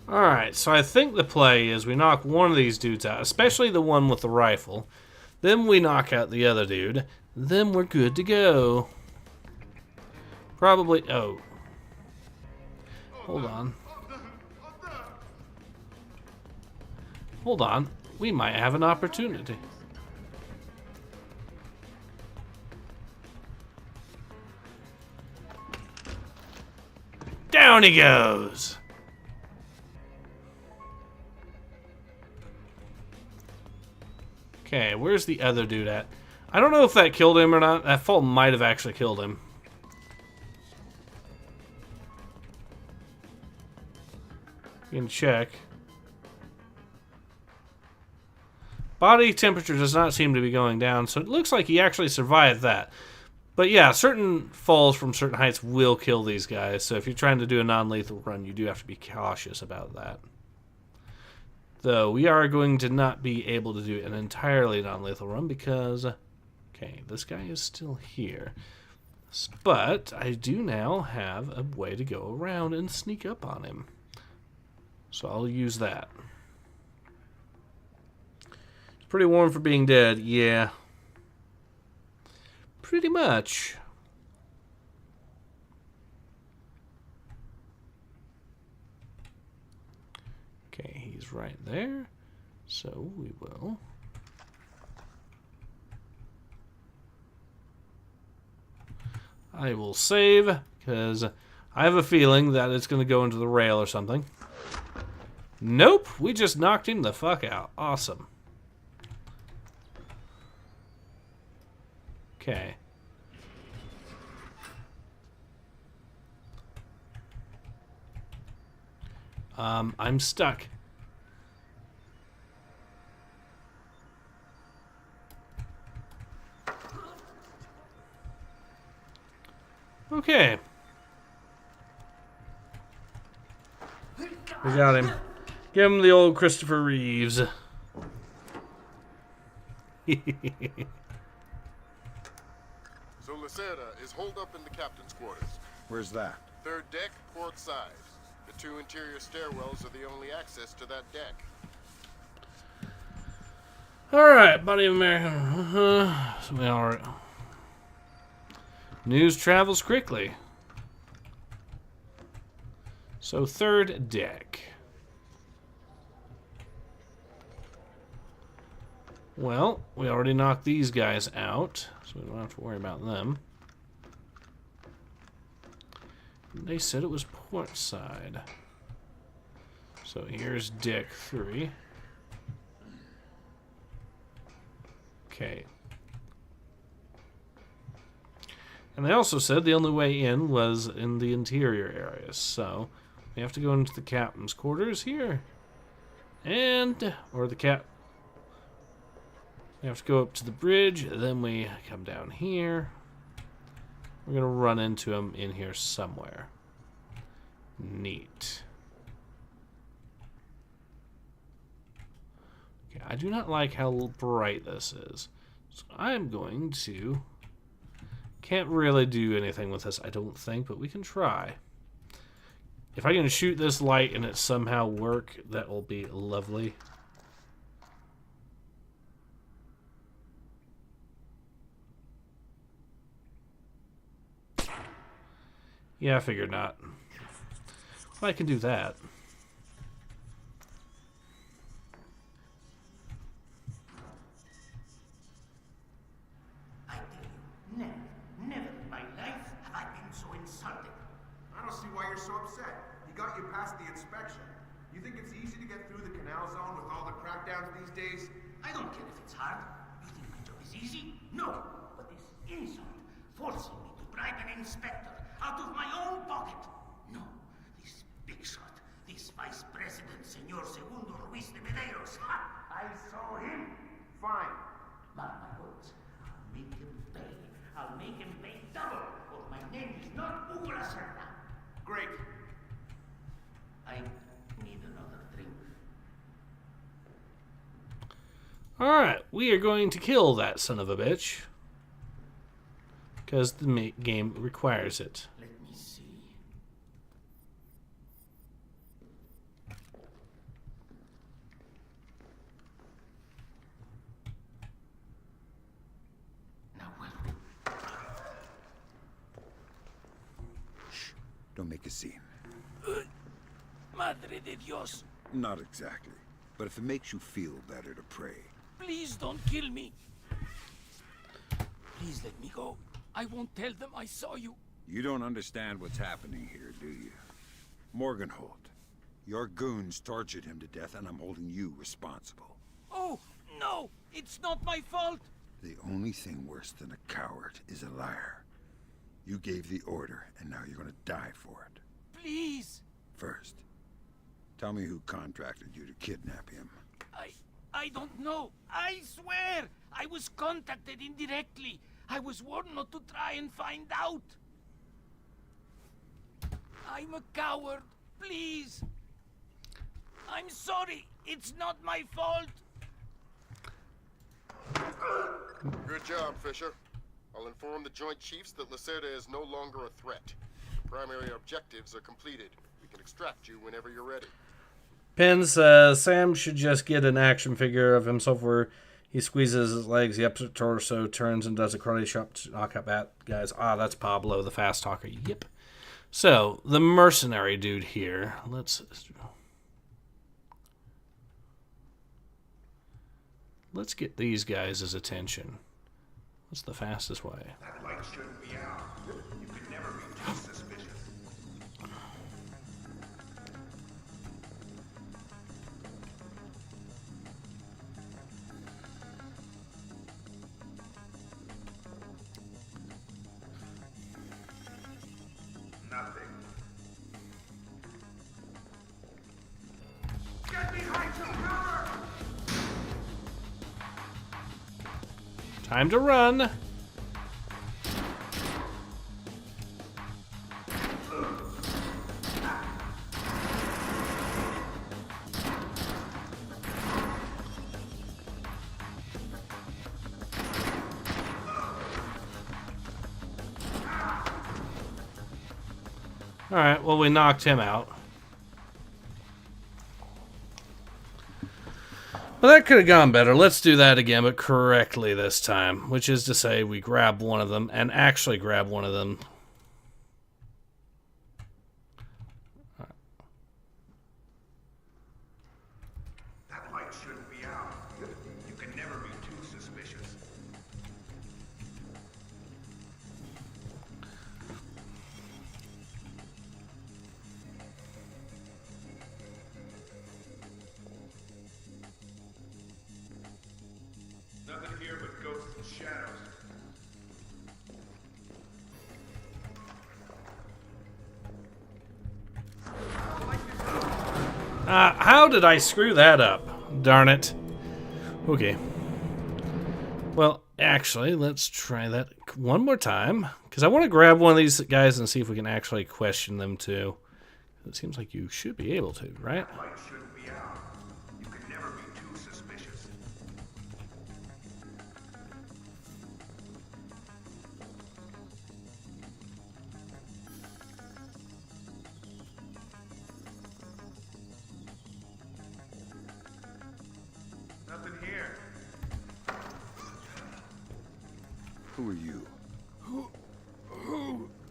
Speaker 1: Alright, so I think the play is we knock one of these dudes out, especially the one with the rifle. Then we knock out the other dude. Then we're good to go. Probably... Oh. Hold on. Hold on. We might have an opportunity. Down he goes! Okay, where's the other dude at? I don't know if that killed him or not. That fall might have actually killed him. You can check. Body temperature does not seem to be going down, so it looks like he actually survived that. But yeah, certain falls from certain heights will kill these guys, so if you're trying to do a non-lethal run, you do have to be cautious about that. Though, we are going to not be able to do an entirely non-lethal run because... Okay, this guy is still here. But, I do now have a way to go around and sneak up on him. So I'll use that. It's pretty warm for being dead, yeah. Pretty much. Okay, he's right there. So we will... I will save, because I have a feeling that it's going to go into the rail or something. Nope, we just knocked him the fuck out. Awesome. Okay. I'm stuck. Okay. We got him. Give him the old Christopher Reeves.
Speaker 4: So Lacerda is holed up in the captain's quarters.
Speaker 3: Where's that?
Speaker 4: Third deck, port side. The two interior stairwells are the only access to that deck.
Speaker 1: Alright, buddy of America. So we already... News travels quickly. So, third deck. Well, we already knocked these guys out, so we don't have to worry about them. They said it was port side. So here's deck 3. Okay. And they also said the only way in was in the interior areas, so we have to go into the captain's quarters here. And, or the cap... We have to go up to the bridge, then we come down here. We're going to run into him in here somewhere. Neat. Okay, I do not like how bright this is. So I'm going to... Can't really do anything with this, I don't think, but we can try. If I can shoot this light and it somehow work, that will be lovely. Yeah, I figured not. Well, I can do that.
Speaker 2: I tell you, never in my life have I been so insulted.
Speaker 10: I don't see why you're so upset. He got you past the inspection. You think it's easy to get through the canal zone with all the crackdowns these days?
Speaker 2: I don't care if it's hard. You think my job is easy? No. But this insult, forcing me to bribe an inspector out of my own pocket. No. This big shot, this Vice President, Senor Segundo Ruiz de Medeiros. Ha! I saw him.
Speaker 10: Fine.
Speaker 2: Mark my words. I'll make him pay. I'll make him pay double, or my name is not Hugo Lacerda.
Speaker 10: Great.
Speaker 2: I need another drink.
Speaker 1: Alright, we are going to kill that son of a bitch. Because the game requires it.
Speaker 2: Let me see. Now well.
Speaker 3: Shh. Don't make a scene.
Speaker 6: Madre de Dios.
Speaker 3: Not exactly. But if it makes you feel better to pray.
Speaker 6: Please don't kill me. Please let me go. I won't tell them I saw you.
Speaker 3: You don't understand what's happening here, do you? Morgenhold. Your goons tortured him to death, and I'm holding you responsible.
Speaker 6: Oh, no! It's not my fault!
Speaker 3: The only thing worse than a coward is a liar. You gave the order, and now you're gonna die for it.
Speaker 6: Please!
Speaker 3: First, tell me who contracted you to kidnap him.
Speaker 6: I don't know. I swear! I was contacted indirectly. I was warned not to try and find out. I'm a coward. Please. I'm sorry. It's not my fault.
Speaker 4: Good job, Fisher. I'll inform the Joint Chiefs that Lacerda is no longer a threat. Primary objectives are completed. We can extract you whenever you're ready.
Speaker 1: Penn says Sam should just get an action figure of himself where he squeezes his legs, the upper torso turns and does a karate chop to knock out bad guys. Ah, that's Pablo, the fast talker. Yep. So, the mercenary dude here. Let's get these guys' attention. What's the fastest way?
Speaker 10: That light shouldn't be out. You could never be too suspicious. Nothing. Get behind you, cover!
Speaker 1: Time to run. Alright, well, we knocked him out. Well, that could have gone better. Let's do that again, but correctly this time. Which is to say, we grab one of them, and actually grab one of them.
Speaker 10: That light shouldn't be out. You can never be too suspicious. Nothing here but ghosts and shadows.
Speaker 1: How did I screw that up? Darn it. Okay. Well, actually, let's try that one more time. Because I want to grab one of these guys and see if we can actually question them too. It seems like you should be able to, right?
Speaker 10: That light shouldn't be out. You can never be too suspicious. Nothing here.
Speaker 3: Who are you? Who?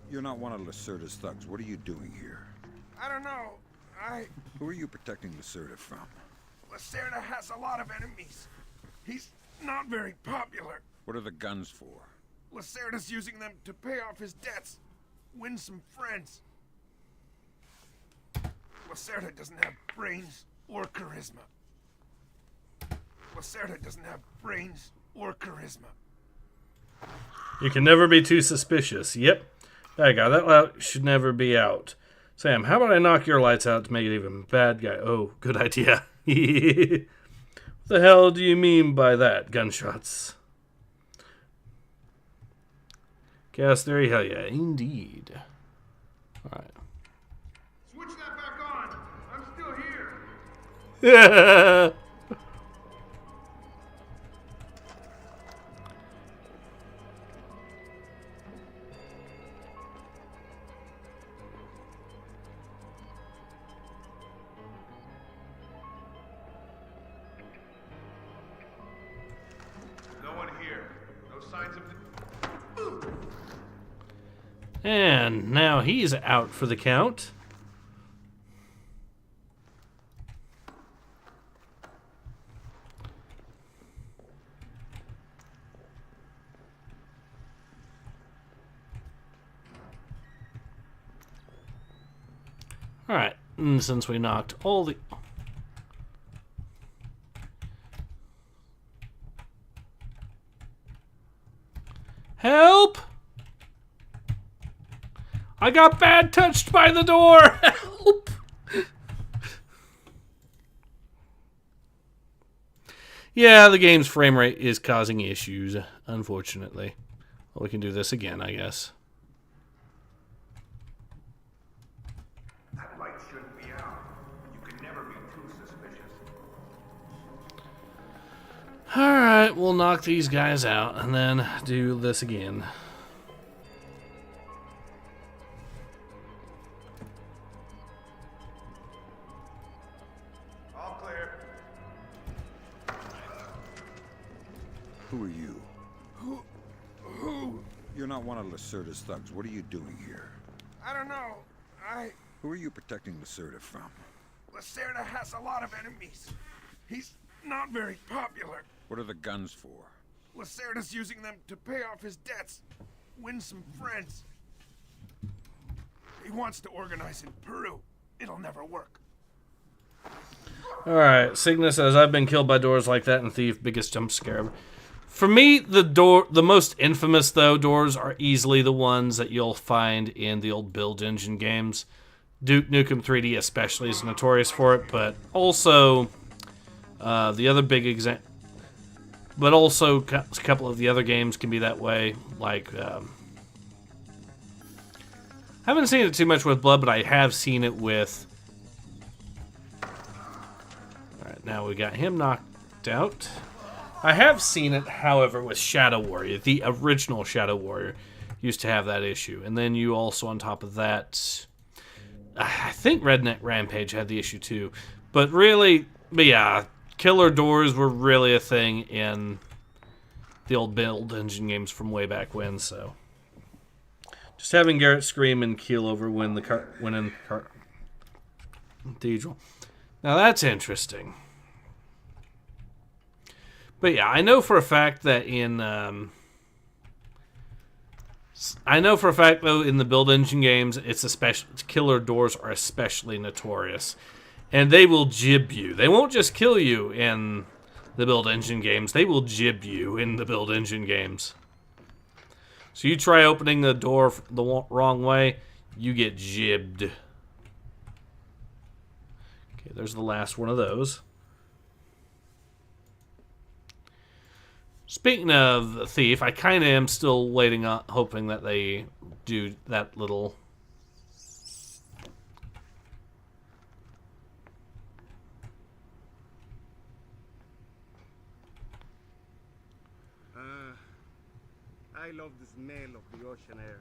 Speaker 3: You're not one of Lacerda's thugs. What are you doing here?
Speaker 6: I don't know.
Speaker 3: Who are you protecting Lacerda from?
Speaker 6: Lacerda has a lot of enemies. He's not very popular.
Speaker 3: What are the guns for?
Speaker 6: Lacerda's using them to pay off his debts, win some friends. Lacerda doesn't have brains or charisma. Lacerda doesn't have brains or charisma.
Speaker 1: You can never be too suspicious. Yep. That guy. That light should never be out. Sam, how about I knock your lights out to make it even bad guy? Oh, good idea. What the hell do you mean by that? Gunshots. Chaos theory? Hell yeah, indeed. Alright.
Speaker 10: Switch that back on. I'm still here. No one here. No signs of...
Speaker 1: And now he's out for the count. Alright, and since we knocked all the... Help! I got bad touched by the door! Help! Yeah, the game's frame rate is causing issues, unfortunately. Well, we can do this again, I guess.
Speaker 10: That light shouldn't be out. You can never be too suspicious.
Speaker 1: Alright, we'll knock these guys out and then do this again.
Speaker 10: All clear.
Speaker 3: Who are you? Who? You're not one of Lacerda's thugs. What are you doing here?
Speaker 6: I don't know.
Speaker 3: Who are you protecting Lacerda from?
Speaker 6: Lacerda has a lot of enemies. He's not very popular.
Speaker 3: What are the guns for?
Speaker 6: Lacerda's using them to pay off his debts, win some friends. He wants to organize in Peru. It'll never work.
Speaker 1: Alright, Cygnus says, I've been killed by doors like that in Thief, biggest jump scare. For me, the most infamous, though, doors are easily the ones that you'll find in the old Build Engine games. Duke Nukem 3D especially is notorious for it, but also the other big example... But also a couple of the other games can be that way, like... haven't seen it too much with Blood, but I have seen it with... Alright, now we got him knocked out. I have seen it, however, with Shadow Warrior. The original Shadow Warrior used to have that issue. And then you also, on top of that... I think Redneck Rampage had the issue too. But really, yeah, killer doors were really a thing in the old build engine games from way back when, so just having Garrett scream and keel over when in cathedral. Now that's interesting. But yeah, I know for a fact that in though in the build engine games, killer doors are especially notorious, and they will jib you. They won't just kill you in the build engine games; they will jib you in the build engine games. So you try opening the door the wrong way, you get jibbed. Okay, there's the last one of those. Speaking of the thief, I kind of am still waiting on, hoping that they do that little...
Speaker 6: I love the smell of the ocean air.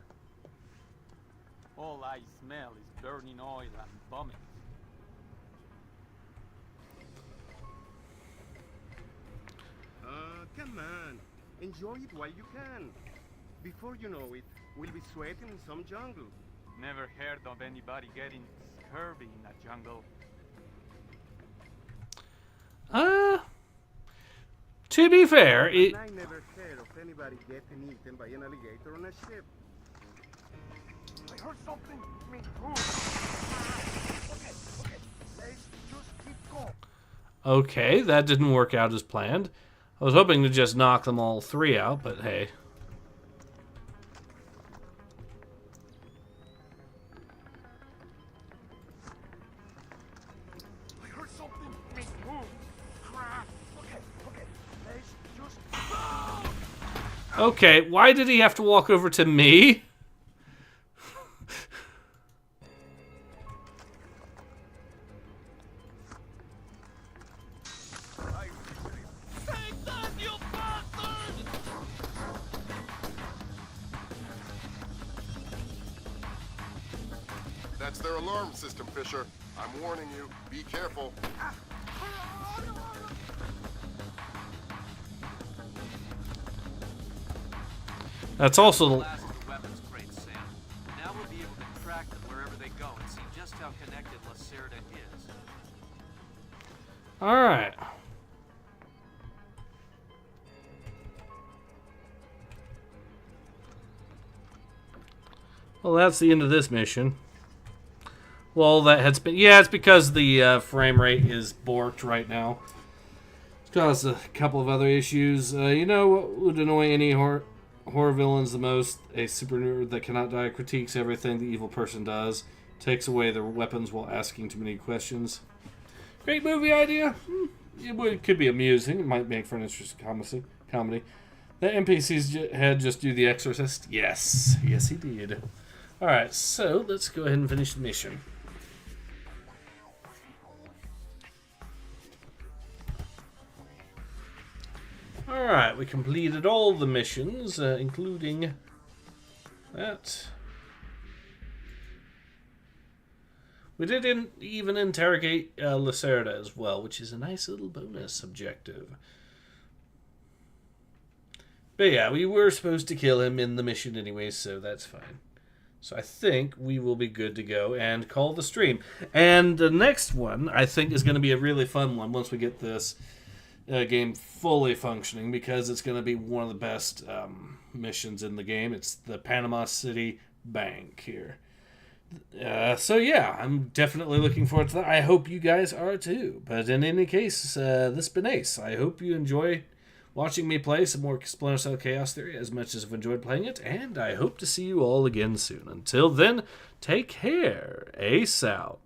Speaker 7: All I smell is burning oil and vomit.
Speaker 10: Come on. Enjoy it while you can. Before you know it, we'll be sweating in some jungle.
Speaker 7: Never heard of anybody getting scurvy in a jungle.
Speaker 1: To be fair,
Speaker 10: And I never heard of anybody getting eaten by an alligator on a ship.
Speaker 6: I heard something. Me too. Okay. Let's just keep going.
Speaker 1: okay, that didn't work out as planned. I was hoping to just knock them all three out, but hey.
Speaker 6: I heard something. Me too. Okay. Let's just...
Speaker 1: Okay, why did he have to walk over to me?
Speaker 4: That's their alarm system, Fisher. I'm warning you. Be careful.
Speaker 1: That's also the...
Speaker 8: Blast the weapons crate, Sam. Now we'll be able to track them wherever they go and see just how connected Lacerda is.
Speaker 1: Alright. Well, that's the end of this mission. Well, that has been... Yeah, it's because the frame rate is borked right now. It's caused a couple of other issues. You know what would annoy any horror villains the most? A super nerd that cannot die critiques everything the evil person does. Takes away their weapons while asking too many questions. Great movie idea. It could be amusing. It might make for an interesting comedy. The NPC's head just do The Exorcist? Yes. Yes, he did. Alright, so let's go ahead and finish the mission. Alright, we completed all the missions, including that. We did even interrogate Lacerda as well, which is a nice little bonus objective. But yeah, we were supposed to kill him in the mission anyway, so that's fine. So I think we will be good to go and call the stream. And the next one, I think, is going to be a really fun one once we get this game fully functioning, because it's going to be one of the best missions in the game. It's the Panama City Bank here. So yeah, I'm definitely looking forward to that. I hope you guys are too. But in any case, this has been Ace. I hope you enjoy watching me play some more Splinter Cell Chaos Theory as much as I've enjoyed playing it, and I hope to see you all again soon. Until then, take care. Ace out.